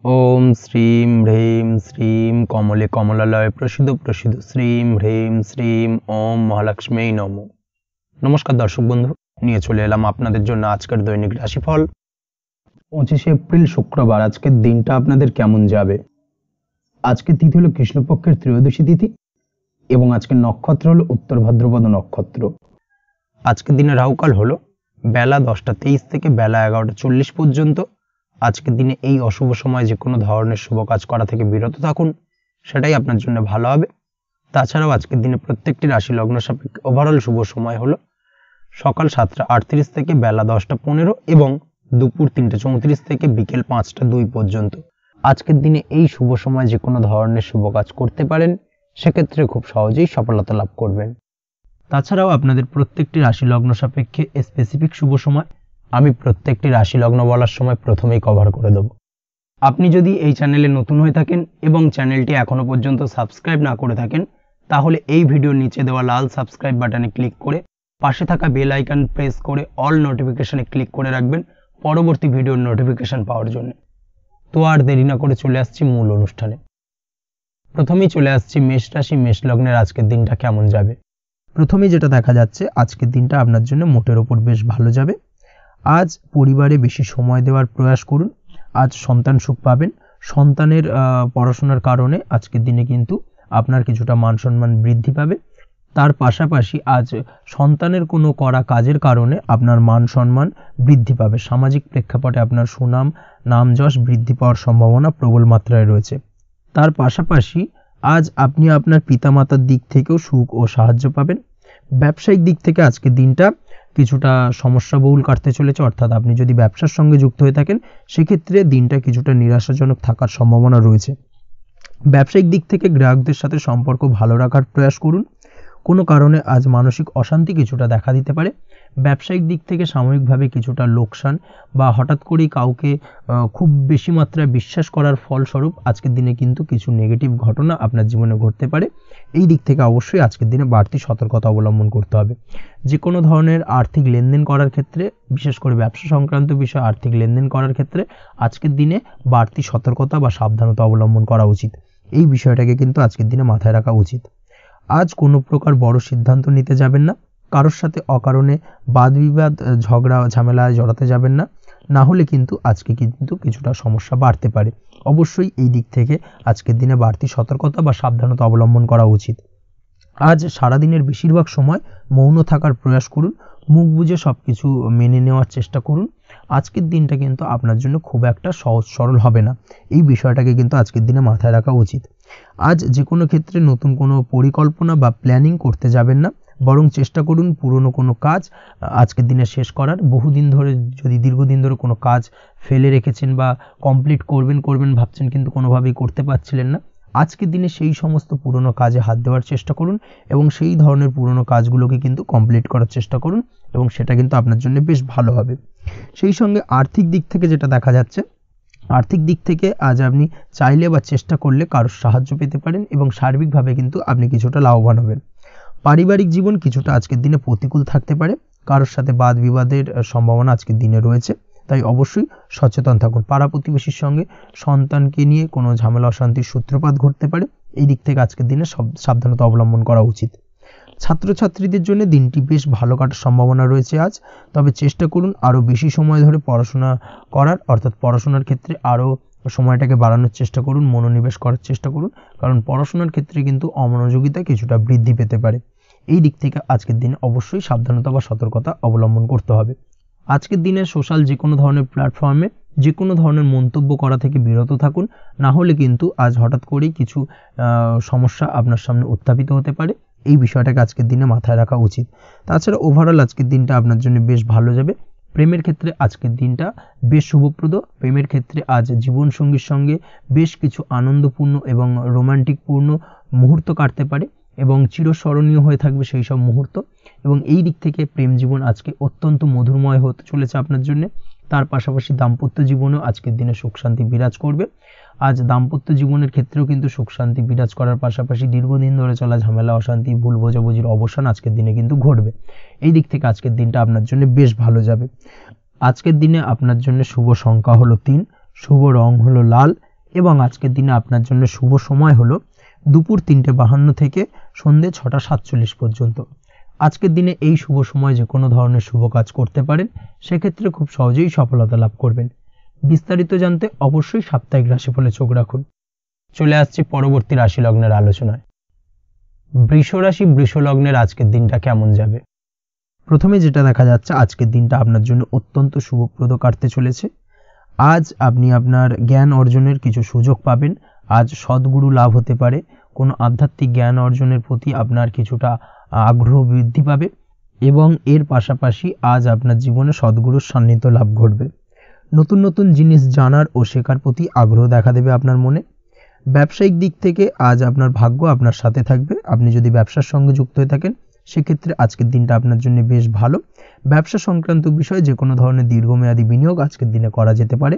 ओम श्रीं ह्रीं श्रीं कमले कमलालय प्रसिद्ध प्रसिद्ध श्रीं ह्रीं श्रीं ओम महालक्ष्मी नमो। नमस्कार दर्शक बंधु, নিয়ে চলে এলাম আপনাদের জন্য আজকের দৈনিক রাশিফল 25 এপ্রিল শুক্রবার। আজকের দিনটা আপনাদের কেমন যাবে? আজকের তিথি হলো কৃষ্ণপক্ষের ত্রয়োদশী তিথি এবং আজকের নক্ষত্র হলো উত্তর ভাদ্রপদ নক্ষত্র। আজকের দিনে রাহুকাল হলো বেলা 10টা 23 থেকে বেলা 11টা 40 পর্যন্ত। আজকের দিনে এই অশুভ সময় যে কোনো ধরনের শুভ কাজ করা থেকে বিরত থাকুন, সেটাই আপনার জন্য ভালো হবে। তাছাড়াও আজকের দিনে প্রত্যেকটি রাশি লগ্ন সাপেক্ষে ওভারঅল শুভ সময় হলো সকাল 7টা 38 থেকে বেলা 10টা 15 এবং দুপুর 3টা 34 থেকে বিকেল 5টা 2 পর্যন্ত। আজকের দিনে এই শুভ সময় যে কোনো ধরনের শুভ কাজ করতে পারেন, সেক্ষেত্রে খুব সহজেই সফলতা লাভ করবেন। তাছাড়াও আপনাদের প্রত্যেকটি রাশি লগ্ন সাপেক্ষে স্পেসিফিক শুভ সময় আমি প্রত্যেকটি রাশি লগ্ন বলার সময় প্রথমেই কভার করে দেব। আপনি যদি এই চ্যানেলে নতুন হয়ে থাকেন এবং চ্যানেলটি এখনো পর্যন্ত সাবস্ক্রাইব না করে থাকেন, তাহলে এই ভিডিওর নিচে দেওয়া লাল সাবস্ক্রাইব বাটনে ক্লিক করে পাশে থাকা বেল আইকন প্রেস করে অল নোটিফিকেশনে ক্লিক করে রাখবেন পরবর্তী ভিডিওর নোটিফিকেশন পাওয়ার জন্য। তো আর দেরি না করে চলে আসছি মূল অনুষ্ঠানে। প্রথমেই চলে আসছি মেষ রাশি মেষ লগ্নের আজকের দিনটা কেমন যাবে। প্রথমেই যেটা দেখা যাচ্ছে, আজকের দিনটা আপনার জন্য মোটের ওপর বেশ ভালো যাবে। আজ পরিবারে বেশি সময় দেওয়ার প্রয়াস করুন। আজ সন্তান সুখ পাবেন। সন্তানের পড়াশোনার কারণে আজকের দিনে কিন্তু আপনার কিছুটা মান সম্মান বৃদ্ধি পাবে। তার পাশাপাশি আজ সন্তানের কোনো করা কাজের কারণে আপনার মান সম্মান বৃদ্ধি পাবে। সামাজিক প্রেক্ষাপটে আপনার সুনাম নাম যশ বৃদ্ধি পাওয়ার সম্ভাবনা প্রবল মাত্রায় রয়েছে। তার পাশাপাশি আজ আপনি আপনার পিতামাতার দিক থেকেও সুখ ও সাহায্য পাবেন। ব্যবসায়িক দিক থেকে আজকের দিনটা কিছুটা সমস্যাবহুল কাটতে চলেছে, অর্থাৎ আপনি যদি ব্যবসার সঙ্গে যুক্ত হয়ে থাকেন, সেক্ষেত্রে দিনটা কিছুটা নিরাশাজনক থাকার সম্ভাবনা রয়েছে। ব্যবসায়িক দিক থেকে গ্রাহকদের সাথে সম্পর্ক ভালো রাখার প্রয়াস করুন। কোনো কারণে আজ মানসিক অশান্তি কিছুটা দেখা দিতে পারে। ব্যবসায়িক দিক থেকে সাময়িকভাবে কিছুটা লোকসান বা হঠাৎ করেই কাউকে খুব বেশি মাত্রায় বিশ্বাস করার ফলস্বরূপ আজকের দিনে কিন্তু কিছু নেগেটিভ ঘটনা আপনার জীবনে ঘটতে পারে। এই দিক থেকে অবশ্যই আজকের দিনে বাড়তি সতর্কতা অবলম্বন করতে হবে। যে কোনো ধরনের আর্থিক লেনদেন করার ক্ষেত্রে, বিশেষ করে ব্যবসা সংক্রান্ত বিষয়ে আর্থিক লেনদেন করার ক্ষেত্রে আজকের দিনে বাড়তি সতর্কতা বা সাবধানতা অবলম্বন করা উচিত। এই বিষয়টাকে কিন্তু আজকের দিনে মাথায় রাখা উচিত। আজ কোনো প্রকার বড় সিদ্ধান্ত নিতে যাবেন না। কারোর সাথে অকারণে বাদ বিবাদ ঝগড়া ঝামেলায় জড়াতে যাবেন না, না হলে কিন্তু আজকে কিন্তু কিছুটা সমস্যা বাড়তে পারে। অবশ্যই এই দিক থেকে আজকের দিনে বাড়তি সতর্কতা বা সাবধানতা অবলম্বন করা উচিত। আজ সারাদিনের বেশিরভাগ সময় মৌন থাকার প্রয়াস করুন। মুখ বুজে সব কিছু মেনে নেওয়ার চেষ্টা করুন। আজকের দিনটা কিন্তু আপনার জন্য খুব একটা সহজ সরল হবে না। এই বিষয়টাকে কিন্তু আজকের দিনে মাথায় রাখা উচিত। আজ যে কোনো ক্ষেত্রে নতুন কোনো পরিকল্পনা বা প্ল্যানিং করতে যাবেন না, বরং চেষ্টা করুন পুরনো কোনো কাজ আজকের দিনে শেষ করার। বহুদিন ধরে যদি দীর্ঘদিন ধরে কোনো কাজ ফেলে রেখেছেন বা কমপ্লিট করবেন ভাবছেন কিন্তু কোনোভাবেই করতে পারছিলেন না, আজকের দিনে সেই সমস্ত পুরনো কাজে হাত দেওয়ার চেষ্টা করুন এবং সেই ধরনের পুরনো কাজগুলোকে কিন্তু কমপ্লিট করার চেষ্টা করুন এবং সেটা কিন্তু আপনার জন্য বেশ ভালো হবে। সেই সঙ্গে আর্থিক দিক থেকে যেটা দেখা যাচ্ছে, আর্থিক দিক থেকে আজ আপনি চাইলে বা চেষ্টা করলে কারোর সাহায্য পেতে পারেন এবং সার্বিকভাবে কিন্তু আপনি কিছুটা লাভবান হবেন। পারিবারিক জীবন কিছুটা আজকের দিনে প্রতিকূল থাকতে পারে। কারোর সাথে বাদ বিবাদের সম্ভাবনা আজকের দিনে রয়েছে, তাই অবশ্যই সচেতন থাকুন। পাড়া প্রতিবেশীর সঙ্গে সন্তানকে নিয়ে কোনো ঝামেলা অশান্তির সূত্রপাত ঘটতে পারে। এই দিক থেকে আজকের দিনে সাবধানতা অবলম্বন করা উচিত। ছাত্রছাত্রীদের জন্য দিনটি বেশ ভালো কাটার সম্ভাবনা রয়েছে আজ। তবে চেষ্টা করুন আরও বেশি সময় ধরে পড়াশোনা করার, অর্থাৎ পড়াশোনার ক্ষেত্রে আরও সময়টাকে বাড়ানোর চেষ্টা করুন, মনোনিবেশ করার চেষ্টা করুন, কারণ পড়াশোনার ক্ষেত্রে কিন্তু অমনোযোগিতা কিছুটা বৃদ্ধি পেতে পারে। এই দিক থেকে আজকের দিনে অবশ্যই সাবধানতা বা সতর্কতা অবলম্বন করতে হবে। আজকের দিনে সোশ্যাল যে কোনো ধরনের প্ল্যাটফর্মে যে কোনো ধরনের মন্তব্য করা থেকে বিরত থাকুন, না হলে কিন্তু আজ হঠাৎ করেই কিছু সমস্যা আপনার সামনে উত্থাপিত হতে পারে। এই বিষয়টাকে আজকের দিনে মাথায় রাখা উচিত। তাছাড়া ওভারঅল আজকের দিনটা আপনার জন্য বেশ ভালো যাবে। প্রেমের ক্ষেত্রে আজকের দিনটা বেশ শুভপ্রদ। প্রেমের ক্ষেত্রে আজ জীবনসঙ্গীর সঙ্গে বেশ কিছু আনন্দপূর্ণ এবং রোমান্টিকপূর্ণ মুহূর্ত কাটতে পারে এবং চিরস্মরণীয় হয়ে থাকবে সেই সব মুহূর্ত, এবং এই দিক থেকে প্রেম জীবন আজকে অত্যন্ত মধুরময় হতে চলেছে আপনার জন্য। তার পাশাপাশি দাম্পত্য জীবনেও আজকের দিনে সুখ শান্তি বিরাজ করবে। আজ দাম্পত্য জীবনের ক্ষেত্রেও কিন্তু সুখ শান্তি বিরাজ করার পাশাপাশি দীর্ঘদিন ধরে চলা ঝামেলা অশান্তি ভুল বোঝাবুঝির অবসান আজকের দিনে কিন্তু ঘটবে। এই দিক থেকে আজকের দিনটা আপনার জন্য বেশ ভালো যাবে। আজকের দিনে আপনার জন্য শুভ সংখ্যা হলো 3, শুভ রং হলো লাল এবং আজকের দিনে আপনার জন্য শুভ সময় হলো দুপুর 3:52 থেকে সন্ধ্যে 6:47 পর্যন্ত। আজকের দিনে এই শুভ সময় যে কোনো ধরনের শুভ কাজ করতে পারেন, সেক্ষেত্রে খুব সহজেই সফলতা লাভ করবেন। বিস্তারিত জানতে অবশ্যই সাপ্তাহিক রাশিফলে চোখ রাখুন। চলে আসছি পরবর্তী রাশি লগ্নের আলোচনায়। বৃষ রাশি বৃষ লগ্নের আজকের দিনটা কেমন যাবে? প্রথমে যেটা দেখা যাচ্ছে, আজকের দিনটা আপনার জন্য অত্যন্ত শুভপ্রদ কাটতে চলেছে। আজ আপনি আপনার জ্ঞান অর্জনের কিছু সুযোগ পাবেন। আজ সদ্গুরু লাভ হতে পারে। কোনো আধ্যাত্মিক জ্ঞান অর্জনের প্রতি আপনার কিছুটা আগ্রহ বৃদ্ধি পাবে এবং এর পাশাপাশি আজ আপনার জীবনে সদ্গুরুর সান্নিধ্য লাভ ঘটবে। নতুন নতুন জিনিস জানার ও শেখার প্রতি আগ্রহ দেখা দেবে আপনার মনে। ব্যবসায়িক দিক থেকে আজ আপনার ভাগ্য আপনার সাথে থাকবে। আপনি যদি ব্যবসার সঙ্গে যুক্ত হয়ে থাকেন, সেক্ষেত্রে আজকের দিনটা আপনার জন্য বেশ ভালো। ব্যবসা সংক্রান্ত বিষয়ে যে কোনো ধরনের দীর্ঘমেয়াদী বিনিয়োগ আজকের দিনে করা যেতে পারে।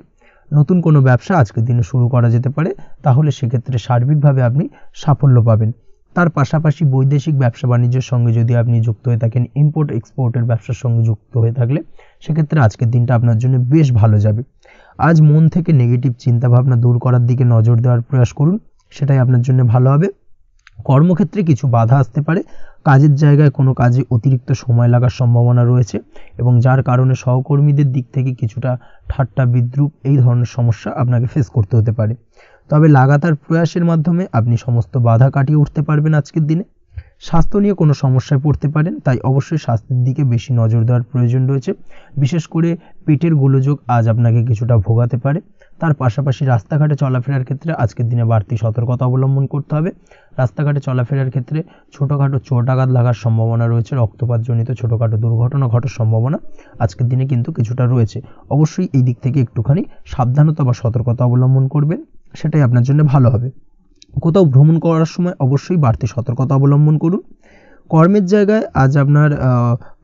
নতুন কোনো ব্যবসা আজকের দিনে শুরু করা যেতে পারে, তাহলে সেক্ষেত্রে সার্বিকভাবে আপনি সাফল্য পাবেন। তার পাশাপাশি বৈদেশিক ব্যবসা বাণিজ্যের সঙ্গে যদি আপনি যুক্ত হয়ে থাকেন, ইম্পোর্ট এক্সপোর্টের ব্যবসার সঙ্গে যুক্ত হয়ে থাকলে, সেক্ষেত্রে আজকের দিনটা আপনার জন্য বেশ ভালো যাবে। আজ মন থেকে নেগেটিভ চিন্তাভাবনা দূর করার দিকে নজর দেওয়ার প্রয়াস করুন, সেটাই আপনার জন্য ভালো হবে। কর্মক্ষেত্রে কিছু বাধা আসতে পারে। কাজের জায়গায় কোনো কাজে অতিরিক্ত সময় লাগার সম্ভাবনা রয়েছে এবং যার কারণে সহকর্মীদের দিক থেকে কিছুটা ঠাট্টা বিদ্রূপ এই ধরনের সমস্যা আপনাকে ফেস করতে হতে পারে। তবে লাগাতার প্রয়াসের মাধ্যমে আপনি সমস্ত বাধা কাটিয়ে উঠতে পারবেন আজকের দিনে। স্বাস্থ্য নিয়ে কোনো সমস্যায় পড়তে পারেন, তাই অবশ্যই স্বাস্থ্যের দিকে বেশি নজর দেওয়ার প্রয়োজন রয়েছে। বিশেষ করে পেটের গোলযোগ আজ আপনাকে কিছুটা ভোগাতে পারে। তার পাশাপাশি রাস্তাঘাটে চলাফেরার ক্ষেত্রে আজকের দিনে বাড়তি সতর্কতা অবলম্বন করতে হবে। রাস্তাঘাটে চলাফেরার ক্ষেত্রে ছোটোখাটো চোট আঘাত লাগার সম্ভাবনা রয়েছে। রক্তপাতজনিত ছোটোখাটো দুর্ঘটনা ঘটার সম্ভাবনা আজকের দিনে কিন্তু কিছুটা রয়েছে। অবশ্যই এই দিক থেকে একটুখানি সাবধানতা বা সতর্কতা অবলম্বন করবেন, সেটাই আপনার জন্য ভালো হবে। কোথাও ভ্রমণ করার সময় অবশ্যই বাড়তি সতর্কতা অবলম্বন করুন। কর্মের জায়গায় আজ আপনার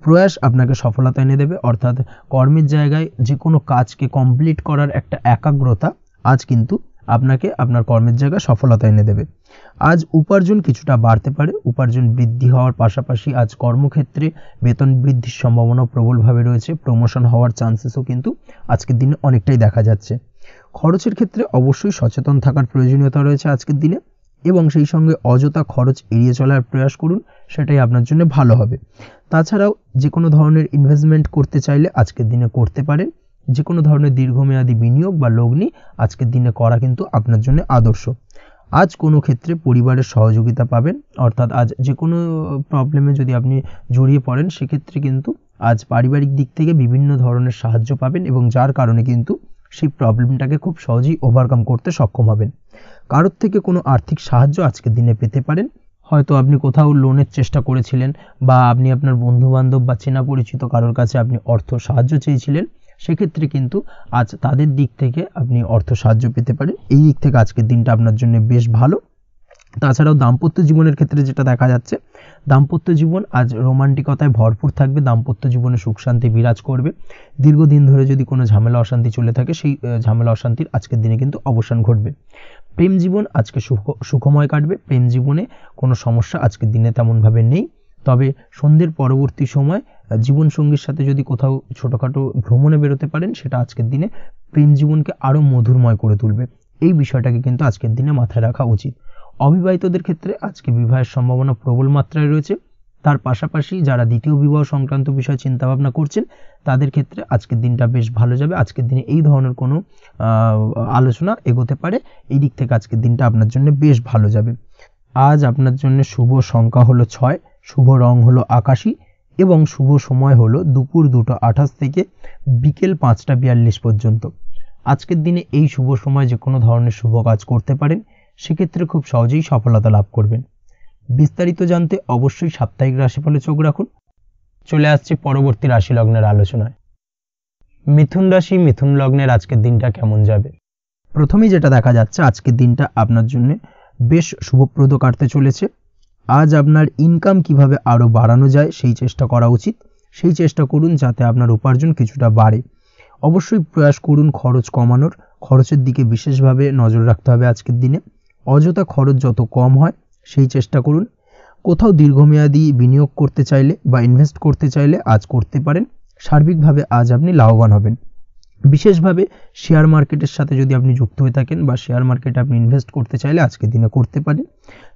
প্রয়াস আপনাকে সফলতা এনে দেবে, অর্থাৎ কর্মের জায়গায় যে কোনো কাজকে কমপ্লিট করার একটা একাগ্রতা আজ কিন্তু আপনাকে আপনার কর্মের জায়গায় সফলতা এনে দেবে। আজ উপার্জন কিছুটা বাড়তে পারে। উপার্জন বৃদ্ধি হওয়ার পাশাপাশি আজ কর্মক্ষেত্রে বেতন বৃদ্ধির সম্ভাবনা প্রবলভাবে রয়েছে। প্রমোশন হওয়ার চান্সেসও কিন্তু আজকের দিনে অনেকটাই দেখা যাচ্ছে। খরচের ক্ষেত্রে অবশ্যই সচেতন থাকার প্রয়োজনীয়তা রয়েছে আজকের দিনে এবং সেই সঙ্গে অযথা খরচ এড়িয়ে চলার প্রয়াস করুন, সেটাই আপনার জন্য ভালো হবে। তাছাড়াও যে কোনো ধরনের ইনভেস্টমেন্ট করতে চাইলে আজকের দিনে করতে পারেন। যে কোনো ধরনের দীর্ঘমেয়াদী বিনিয়োগ বা লগ্নি আজকের দিনে করা কিন্তু আপনার জন্য আদর্শ। আজ কোনো ক্ষেত্রে পরিবারের সহযোগিতা পাবেন, অর্থাৎ আজ যে কোনো প্রবলেমে যদি আপনি জড়িয়ে পড়েন, সেক্ষেত্রে কিন্তু আজ পারিবারিক দিক থেকে বিভিন্ন ধরনের সাহায্য পাবেন এবং যার কারণে কিন্তু সেই প্রবলেমটাকে খুব সহজেই ওভারকাম করতে সক্ষম হবেন। কারোর থেকে কোনো আর্থিক সাহায্য আজকের দিনে পেতে পারেন। হয়তো আপনি কোথাও লোনের চেষ্টা করেছিলেন বা আপনি আপনার বন্ধুবান্ধব বা চেনা পরিচিত কারোর কাছে আপনি অর্থ সাহায্য চেয়েছিলেন, সেক্ষেত্রে কিন্তু আজ তাদের দিক থেকে আপনি অর্থ সাহায্য পেতে পারেন। এই দিক থেকে আজকের দিনটা আপনার জন্য বেশ ভালো। তাছাড়াও দাম্পত্য জীবনের ক্ষেত্রে যেটা দেখা যাচ্ছে, দাম্পত্য জীবন আজ রোমান্টিকতায় ভরপুর থাকবে। দাম্পত্য জীবনে সুখ শান্তি বিরাজ করবে। দীর্ঘদিন ধরে যদি কোনো ঝামেলা অশান্তি চলে থাকে, সেই ঝামেলা অশান্তির আজকের দিনে কিন্তু অবসান ঘটবে। প্রেম জীবন আজকে সুখময় কাটবে। প্রেম জীবনে কোনো সমস্যা আজকের দিনে তেমনভাবে নেই। তবে সন্ধ্যের পরবর্তী সময় জীবনসঙ্গীর সাথে যদি কোথাও ছোটোখাটো ভ্রমণে বেরোতে পারেন, সেটা আজকের দিনে প্রেম জীবনকে আরও মধুরময় করে তুলবে। এই বিষয়টাকে কিন্তু আজকের দিনে মাথায় রাখা উচিত। অবিবাহিতদের ক্ষেত্রে আজকে বিবাহের সম্ভাবনা প্রবল মাত্রায় রয়েছে। তার পাশাপাশি যারা দ্বিতীয় বিবাহ সংক্রান্ত বিষয় চিন্তাভাবনা করছেন, তাদের ক্ষেত্রে আজকের দিনটা বেশ ভালো যাবে। আজকের দিনে এই ধরনের কোনো আলোচনা এগোতে পারে। এই দিক থেকে আজকের দিনটা আপনার জন্য বেশ ভালো যাবে। আজ আপনার জন্য শুভ সংখ্যা হলো 6, শুভ রং হলো আকাশী এবং শুভ সময় হলো দুপুর 2:28 থেকে বিকেল 5:42 পর্যন্ত। আজকের দিনে এই শুভ সময় যে কোনো ধরনের শুভ কাজ করতে পারেন, সেক্ষেত্রে খুব সহজেই সফলতা লাভ করবেন। বিস্তারিত জানতে অবশ্যই সাপ্তাহিক রাশিফলে চোখ রাখুন। চলে আসছি পরবর্তী রাশি লগ্নের আলোচনায়। মিথুন রাশি মিথুন লগ্নের আজকের দিনটা কেমন যাবে? প্রথমেই যেটা দেখা যাচ্ছে, আজকের দিনটা আপনার জন্য বেশ শুভপ্রদ কাটতে চলেছে। আজ আপনার ইনকাম কিভাবে আরও বাড়ানো যায় সেই চেষ্টা করা উচিত। সেই চেষ্টা করুন যাতে আপনার উপার্জন কিছুটা বাড়ে। অবশ্যই প্রয়াস করুন খরচ কমানোর। খরচের দিকে বিশেষভাবে নজর রাখতে হবে আজকের দিনে। অযথা খরচ যত কম হয় সেই চেষ্টা করুন। কোথাও দীর্ঘমেয়াদী বিনিয়োগ করতে চাইলে বা ইনভেস্ট করতে চাইলে আজ করতে পারেন। সার্বিকভাবে আজ আপনি লাভবান হবেন। বিশেষভাবে শেয়ার মার্কেটের সাথে যদি আপনি যুক্ত হয়ে থাকেন বা শেয়ার মার্কেটে আপনি ইনভেস্ট করতে চাইলে আজকের দিনে করতে পারেন।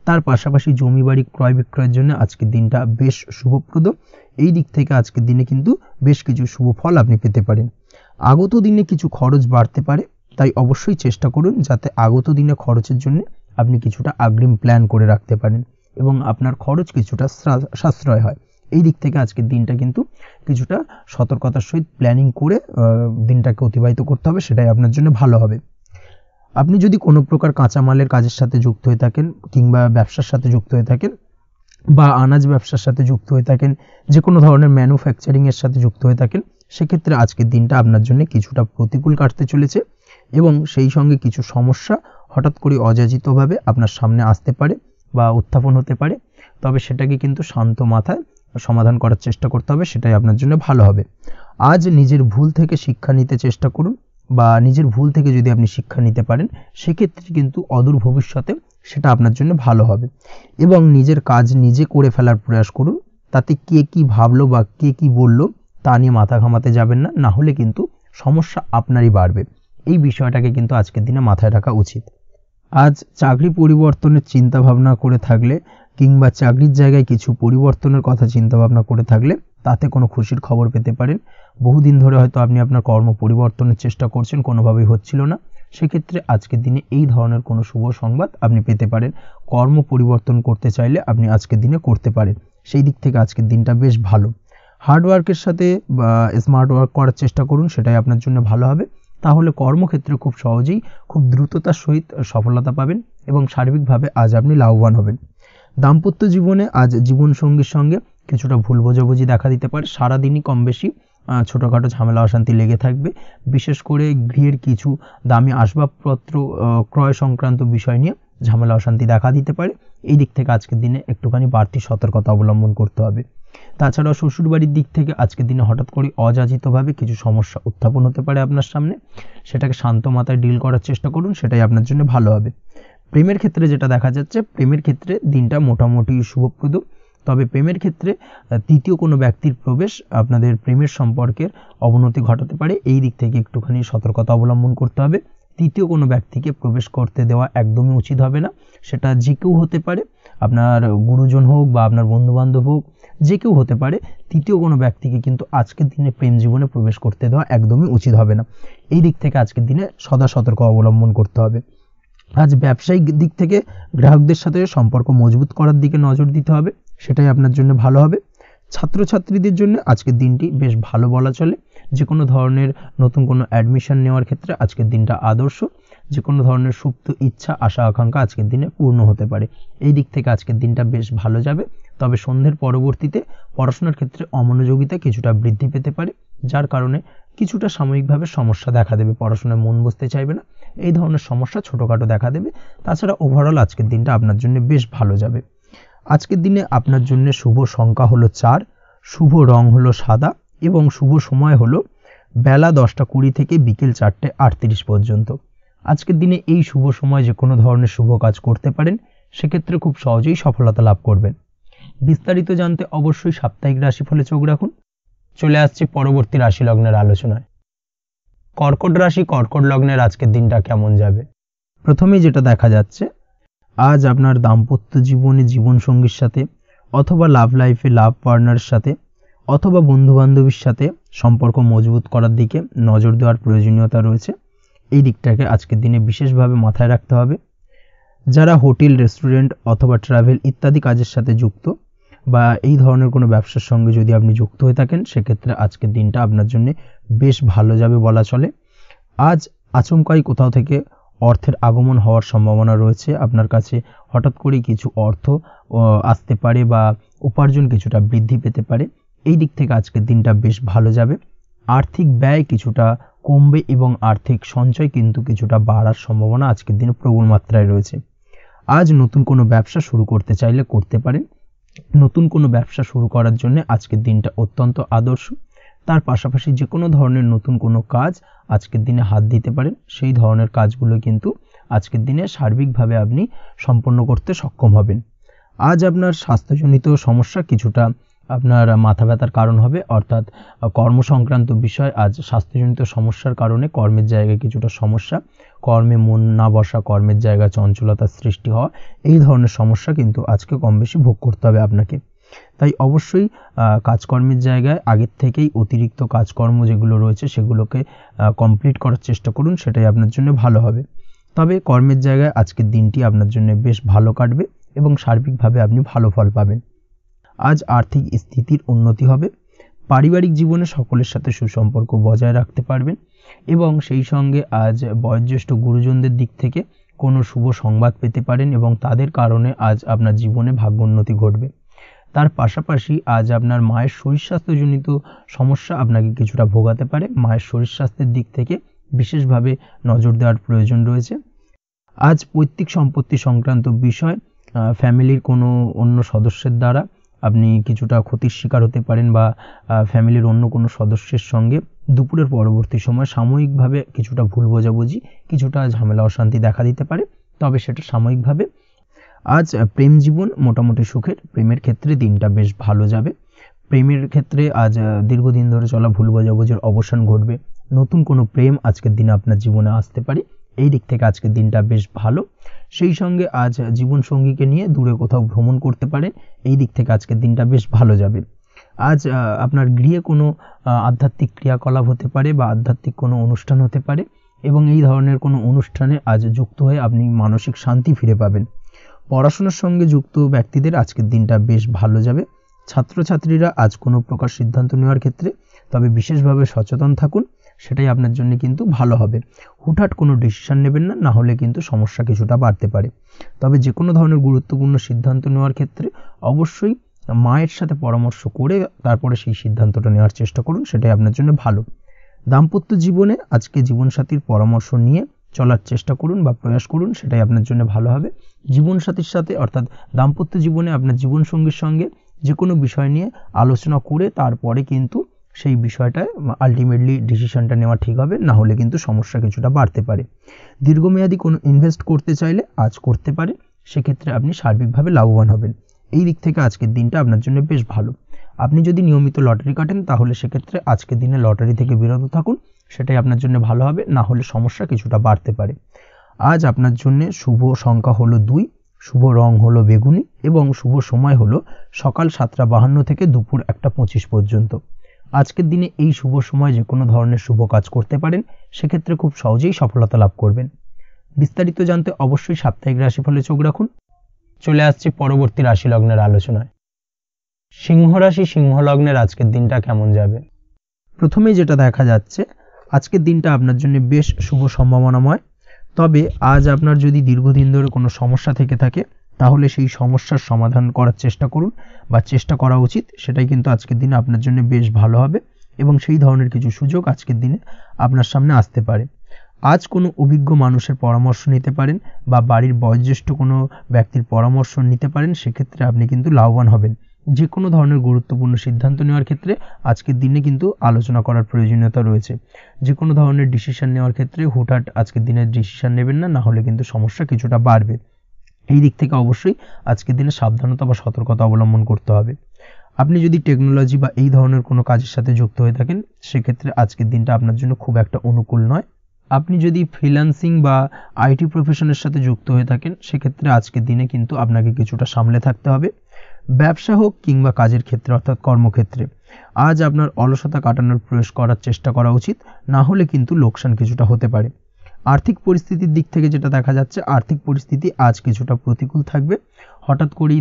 তার পাশাপাশি জমি বাড়ি ক্রয় বিক্রয়ের জন্য আজকের দিনটা বেশ শুভপ্রদ। এই দিক থেকে আজকের দিনে কিন্তু বেশ কিছু শুভ ফল আপনি পেতে পারেন। আগত দিনে কিছু খরচ বাড়তে পারে, তাই অবশ্যই চেষ্টা করুন যাতে আগত দিনে খরচের জন্য আপনি কিছুটা অগ্রিম প্ল্যান করে রাখতে পারেন এবং আপনার খরচ কিছুটা সাশ্রয় হয়। এই দিক থেকে আজকের দিনটা কিন্তু কিছুটা সতর্কতার সহিত প্ল্যানিং করে দিনটাকে অতিবাহিত করতে হবে, সেটাই আপনার জন্য ভালো হবে। আপনি যদি কোনো প্রকার কাঁচামালের কাজের সাথে যুক্ত হয়ে থাকেন কিংবা ব্যবসার সাথে যুক্ত হয়ে থাকেন বা আনাজ ব্যবসার সাথে যুক্ত হয়ে থাকেন, যে কোনো ধরনের ম্যানুফ্যাকচারিংয়ের সাথে যুক্ত হয়ে থাকেন, সেক্ষেত্রে আজকের দিনটা আপনার জন্য কিছুটা প্রতিকূল কাটতে চলেছে এবং সেই সঙ্গে কিছু সমস্যা হঠাৎ করে অযাচিতভাবে আপনার সামনে আসতে পারে বা উত্থাপন হতে পারে। তবে সেটাকে কিন্তু শান্ত মাথায় সমাধান করার চেষ্টা করতে হবে, সেটাই আপনার জন্য ভালো হবে। আজ নিজের ভুল থেকে শিক্ষা নিতে চেষ্টা করুন বা নিজের ভুল থেকে যদি আপনি শিক্ষা নিতে পারেন সেক্ষেত্রে কিন্তু অদূর ভবিষ্যতে সেটা আপনার জন্য ভালো হবে এবং নিজের কাজ নিজে করে ফেলার প্রয়াস করুন। তাতে কে কি ভাবলো বা কে কি বললো তা নিয়ে মাথা ঘামাতে যাবেন না, না হলে কিন্তু সমস্যা আপনারই বাড়বে। এই বিষয়টাকে কিন্তু আজকের দিনে মাথায় রাখা উচিত। আজ চাকরি পরিবর্তনের চিন্তা ভাবনা করে থাকলে কিংবা চাকরির জায়গায় কিছু পরিবর্তনের কথা চিন্তা ভাবনা করে থাকলে তাতে কোনো খুশির খবর পেতে পারেন। বহুদিন ধরে হয়তো আপনি আপনার কর্ম পরিবর্তনের চেষ্টা করছেন, কোনোভাবেই হচ্ছিল না, সেক্ষেত্রে আজকের দিনে এই ধরনের কোনো শুভ সংবাদ আপনি পেতে পারেন। কর্ম পরিবর্তন করতে চাইলে আপনি আজকের দিনে করতে পারেন, সেই দিক থেকে আজকের দিনটা বেশ ভালো। হার্ডওয়ার্কের সাথে বা স্মার্ট ওয়ার্ক করার চেষ্টা করুন, সেটাই আপনার জন্য ভালো হবে। তাহলে কর্মক্ষেত্রে খুব সহজেই খুব দ্রুততার সহিত সফলতা পাবেন এবং সার্বিকভাবে আজ আপনি লাভবান হবেন। দাম্পত্য জীবনে আজ জীবনসঙ্গীর সঙ্গে কিছুটা ভুল বোঝাবুঝি দেখা দিতে পারে। সারাদিনই কম বেশি ছোটোখাটো ঝামেলা অশান্তি লেগে থাকবে। বিশেষ করে গৃহের কিছু দামি আসবাবপত্র ক্রয় সংক্রান্ত বিষয় নিয়ে ঝামেলা অশান্তি দেখা দিতে পারে। এই দিক থেকে আজকের দিনে একটুখানি বাড়তি সতর্কতা অবলম্বন করতে হবে। তাছাড়াও শ্বশুরবাড়ির দিক থেকে আজকের দিনে হঠাৎ করে অযাচিতভাবে কিছু সমস্যা উত্থাপন হতে পারে আপনার সামনে, সেটাকে শান্ত মাথায় ডিল করার চেষ্টা করুন, সেটাই আপনার জন্য ভালো হবে। প্রেমের ক্ষেত্রে যেটা দেখা যাচ্ছে, প্রেমের ক্ষেত্রে দিনটা মোটামুটি শুভপ্রদ। তবে প্রেমের ক্ষেত্রে তৃতীয় কোনো ব্যক্তির প্রবেশ আপনাদের প্রেমের সম্পর্কের অবনতি ঘটাতে পারে। এই দিক থেকে একটুখানি সতর্কতা অবলম্বন করতে হবে। তৃতীয় কোনো ব্যক্তিকে প্রবেশ করতে দেওয়া একদমই উচিত হবে না। সেটা যে কেউ হতে পারে, আপনার গুরুজন হোক বা আপনার বন্ধুবান্ধব হোক, যে কেউ হতে পারে। তৃতীয় কোনো ব্যক্তিকে কিন্তু আজকের দিনে প্রেম জীবনে প্রবেশ করতে দেওয়া একদমই উচিত হবে না। এই দিক থেকে আজকের দিনে সদা সতর্ক অবলম্বন করতে হবে। আজ ব্যবসায়িক দিক থেকে গ্রাহকদের সাথে সম্পর্ক মজবুত করার দিকে নজর দিতে হবে, সেটাই আপনার জন্য ভালো হবে। ছাত্রছাত্রীদের জন্য আজকের দিনটি বেশ ভালো বলা চলে। যে কোনো ধরনের নতুন কোনো অ্যাডমিশন নেওয়ার ক্ষেত্রে আজকের দিনটা আদর্শ। যে কোনো ধরনের সুপ্ত ইচ্ছা আশা আকাঙ্ক্ষা আজকের দিনে পূর্ণ হতে পারে। এই দিক থেকে আজকের দিনটা বেশ ভালো যাবে। তবে সন্ধ্যের পরবর্তীতে পড়াশোনার ক্ষেত্রে অমনোযোগিতা কিছুটা বৃদ্ধি পেতে পারে, যার কারণে কিছুটা সাময়িকভাবে সমস্যা দেখা দেবে, পড়াশোনায় মন বসতে চাইবে না, এই ধরনের সমস্যা ছোটোখাটো দেখা দেবে। তাছাড়া ওভারঅল আজকের দিনটা আপনার জন্য বেশ ভালো যাবে। আজকের দিনে আপনার জন্য শুভ সংখ্যা হলো 4, শুভ রং হলো সাদা এবং শুভ সময় হলো বেলা 10:20 থেকে বিকেল 4:38 পর্যন্ত। আজকের দিনে এই শুভ সময় যে কোনো ধরনের শুভ কাজ করতে পারেন, সেক্ষেত্রে খুব সহজেই সফলতা লাভ করবেন। বিস্তারিত জানতে অবশ্যই সাপ্তাহিক রাশিফলে চোখ রাখুন। চলে আসছে পরবর্তী রাশি লগ্নের আলোচনায়। কর্কট রাশি, কর্কট লগ্নের আজকের দিনটা কেমন যাবে? প্রথমেই যেটা দেখা যাচ্ছে, আজ আপনার দাম্পত্য জীবনে জীবনসঙ্গীর সাথে অথবা লাভ লাইফে লাভ পার্টনারের সাথে অথবা বন্ধুবান্ধবীর সাথে সম্পর্ক মজবুত করার দিকে নজর দেওয়ার প্রয়োজনীয়তা রয়েছে। এই দিকটাকে আজকের দিনে বিশেষভাবে মাথায় রাখতে হবে। যারা হোটেল, রেস্টুরেন্ট অথবা ট্রাভেল ইত্যাদি কাজের সাথে যুক্ত বা এই ধরনের কোনো ব্যবসার সঙ্গে যদি আপনি যুক্ত হয়ে থাকেন, সেক্ষেত্রে আজকের দিনটা আপনার জন্য বেশ ভালো যাবে বলা চলে। আজ আচমকাই কোথাও থেকে অর্থের আগমন হওয়ার সম্ভাবনা রয়েছে। আপনার কাছে হঠাৎ করেই কিছু অর্থ আসতে পারে বা উপার্জন কিছুটা বৃদ্ধি পেতে পারে। এই দিক থেকে আজকের দিনটা বেশ ভালো যাবে। আর্থিক ব্যয় কিছুটা কমবে এবং আর্থিক সঞ্চয় কিন্তু কিছুটা বাড়ার সম্ভাবনা আজকের দিনে প্রবল মাত্রায় রয়েছে। আজ নতুন কোনো ব্যবসা শুরু করতে চাইলে করতে পারেন। নতুন কোনো ব্যবসা শুরু করার জন্য আজকের দিনটা অত্যন্ত আদর্শ। তার পাশাপাশি যে কোনো ধরনের নতুন কোনো কাজ আজকের দিনে হাত দিতে পারেন। সেই ধরনের কাজগুলো কিন্তু আজকের দিনে সার্বিকভাবে আপনি সম্পন্ন করতে সক্ষম হবেন। আজ আপনার স্বাস্থ্যজনিত সমস্যা কিছুটা আপনার মাথা ব্যথার কারণ হবে, অর্থাৎ কর্ম সংক্রান্ত বিষয়। আজ স্বাস্থ্যজনিত সমস্যার কারণে কর্মের জায়গায় কিছুটা সমস্যা, কর্মে মন না বসা, কর্মের জায়গায় চঞ্চলতার সৃষ্টি হওয়া, এই ধরনের সমস্যা কিন্তু আজকে কম বেশি ভোগ করতে হবে আপনাকে। তাই অবশ্যই কাজকর্মের জায়গায় আগের থেকেই অতিরিক্ত কাজকর্ম যেগুলো রয়েছে সেগুলোকে কমপ্লিট করার চেষ্টা করুন, সেটাই আপনার জন্য ভালো হবে। তবে কর্মের জায়গায় আজকের দিনটি আপনার জন্য বেশ ভালো কাটবে এবং সার্বিকভাবে আপনি ভালো ফল পাবেন। আজ আর্থিক স্থিতির উন্নতি হবে, পারিবারিক জীবনে সকলের সাথে সুসম্পর্ক বজায় রাখতে পারবেন এবং সেই সঙ্গে আজ বয়োজ্যেষ্ঠ গুরুজনদের দিক থেকে কোনো শুভ সংবাদ পেতে পারেন এবং তাদের কারণে আজ আপনার জীবনে ভাগ্যোন্নতি ঘটবে। তার পাশাপাশি আজ আপনার মায়ের শরীর স্বাস্থ্যজনিত সমস্যা আপনাকে কিছুটা ভোগাতে পারে। মায়ের শরীর স্বাস্থ্যের দিক থেকে বিশেষভাবে নজর দেওয়ার প্রয়োজন রয়েছে। আজ পৈতৃক সম্পত্তি সংক্রান্ত বিষয়, ফ্যামিলির কোনো অন্য সদস্যের দ্বারা আপনি কিছুটা ক্ষতির শিকার হতে পারেন বা ফ্যামিলির অন্য কোনো সদস্যের সঙ্গে দুপুরের পরবর্তী সময় সাময়িকভাবে কিছুটা ভুল বোঝাবুঝি, কিছুটা ঝামেলা অশান্তি দেখা দিতে পারে, তবে সেটা সাময়িকভাবে। আজ প্রেম জীবন মোটামুটি সুখের, প্রেমের ক্ষেত্রে দিনটা বেশ ভালো যাবে। প্রেমের ক্ষেত্রে আজ দীর্ঘদিন ধরে চলা ভুল বোঝাবুঝির অবসান ঘটবে, নতুন কোনো প্রেম আজকের দিনে আপনার জীবনে আসতে পারে, এই দিক থেকে আজকের দিনটা বেশ ভালো। সেই সঙ্গে আজ জীবনসঙ্গীকে নিয়ে দূরে কোথাও ভ্রমণ করতে পারেন, এই দিক থেকে আজকের দিনটা বেশ ভালো যাবে। আজ আপনার গৃহে কোনো আধ্যাত্মিক ক্রিয়াকলাপ হতে পারে বা আধ্যাত্মিক কোনো অনুষ্ঠান হতে পারে এবং এই ধরনের কোনো অনুষ্ঠানে আজ যুক্ত হয়ে আপনি মানসিক শান্তি ফিরে পাবেন। পড়াশোনার সঙ্গে যুক্ত ব্যক্তিদের আজকের দিনটা বেশ ভালো যাবে। ছাত্রছাত্রীরা আজ কোনো প্রকার সিদ্ধান্ত নেওয়ার ক্ষেত্রে তবে বিশেষভাবে সচেতন থাকুন, সেটাই আপনার জন্য কিন্তু ভালো হবে। হুটহাট কোনো ডিসিশন নেবেন না, না হলে কিন্তু সমস্যা কিছুটা বাড়তে পারে। তবে যে কোনো ধরনের গুরুত্বপূর্ণ সিদ্ধান্ত নেওয়ার ক্ষেত্রে অবশ্যই মায়ের সাথে পরামর্শ করে তারপরে সেই সিদ্ধান্তটা নেওয়ার চেষ্টা করুন, সেটাই আপনার জন্য ভালো। দাম্পত্য জীবনে আজকে জীবনসাথীর পরামর্শ নিয়ে চলার চেষ্টা করুন বা প্রয়াস করুন, সেটাই আপনার জন্য ভালো হবে। জীবনসাথীর সাথে অর্থাৎ দাম্পত্য জীবনে আপনার জীবনসঙ্গীর সঙ্গে যে কোনো বিষয় নিয়ে আলোচনা করে তারপরে কিন্তু সেই বিষয়টায় আলটিমেটলি ডিসিশনটা নেওয়া ঠিক হবে, না হলে কিন্তু সমস্যা কিছুটা বাড়তে পারে। দীর্ঘমেয়াদী কোনো ইনভেস্ট করতে চাইলে আজ করতে পারে, সেক্ষেত্রে আপনি সার্বিকভাবে লাভবান হবেন। এই দিক থেকে আজকের দিনটা আপনার জন্য বেশ ভালো। আপনি যদি নিয়মিত লটারি কাটেন তাহলে সেক্ষেত্রে আজকের দিনে লটারি থেকে বিরত থাকুন, সেটাই আপনার জন্য ভালো হবে, না হলে সমস্যা কিছুটা বাড়তে পারে। আজ আপনার জন্য শুভ সংখ্যা হলো 2, শুভ রং হলো বেগুনি এবং শুভ সময় হলো সকাল 7:52 থেকে দুপুর 1:25 পর্যন্ত। আজকের দিনে এই শুভ সময় যে কোনো ধরনের শুভ কাজ করতে পারেন, সেক্ষেত্রে খুব সহজেই সফলতা লাভ করবেন। বিস্তারিত জানতে অবশ্যই সাপ্তাহিক রাশিফলে চোখ রাখুন। চলে আসছি পরবর্তী রাশি লগ্নের আলোচনায়। সিংহ রাশি, সিংহ লগ্নের আজকের দিনটা কেমন যাবে? প্রথমেই যেটা দেখা যাচ্ছে, আজকের দিনটা আপনার জন্য বেশ শুভ সম্ভাবনাময়। তবে আজ আপনার যদি দীর্ঘদিন ধরে কোনো সমস্যা থেকে থাকে তাহলে সেই সমস্যার সমাধান করার চেষ্টা করুন বা চেষ্টা করা উচিত, সেটাই কিন্তু আজকের দিনে আপনার জন্য বেশ ভালো হবে এবং সেই ধরনের কিছু সুযোগ আজকের দিনে আপনার সামনে আসতে পারে। আজ কোনো অভিজ্ঞ মানুষের পরামর্শ নিতে পারেন বা বাড়ির বয়োজ্যেষ্ঠ কোনো ব্যক্তির পরামর্শ নিতে পারেন, সেক্ষেত্রে আপনি কিন্তু লাভবান হবেন। যে কোনো ধরনের গুরুত্বপূর্ণ সিদ্ধান্ত নেওয়ার ক্ষেত্রে আজকের দিনে কিন্তু আলোচনা করার প্রয়োজনীয়তা রয়েছে। যে কোনো ধরনের ডিসিশন নেওয়ার ক্ষেত্রে হুটহাট আজকের দিনে ডিসিশন নেবেন না, না হলে কিন্তু সমস্যা কিছুটা বাড়বে। এই দিক থেকে অবশ্যই আজকের দিনে সাবধানতা বা সতর্কতা অবলম্বন করতে হবে। আপনি যদি টেকনোলজি বা এই ধরনের কোনো কাজের সাথে যুক্ত হয়ে থাকেন, সেক্ষেত্রে আজকের দিনটা আপনার জন্য খুব একটা অনুকূল নয়। আপনি যদি ফ্রিল্যান্সিং বা আইটি প্রফেশনের সাথে যুক্ত হয়ে থাকেন, সেক্ষেত্রে আজকের দিনে কিন্তু আপনাকে কিছুটা সামলে থাকতে হবে। ব্যবসা হোক কিংবা কাজের ক্ষেত্রে অর্থাৎ কর্মক্ষেত্রে আজ আপনার অলসতা কাটানোর প্রয়াস করার চেষ্টা করা উচিত, না হলে কিন্তু লোকসান কিছুটা হতে পারে। আর্থিক পরিস্থিতির দিক থেকে যেটা দেখা যাচ্ছে, আর্থিক পরিস্থিতি আজ কিছুটা প্রতিকূল থাকবে। হঠাৎ করেই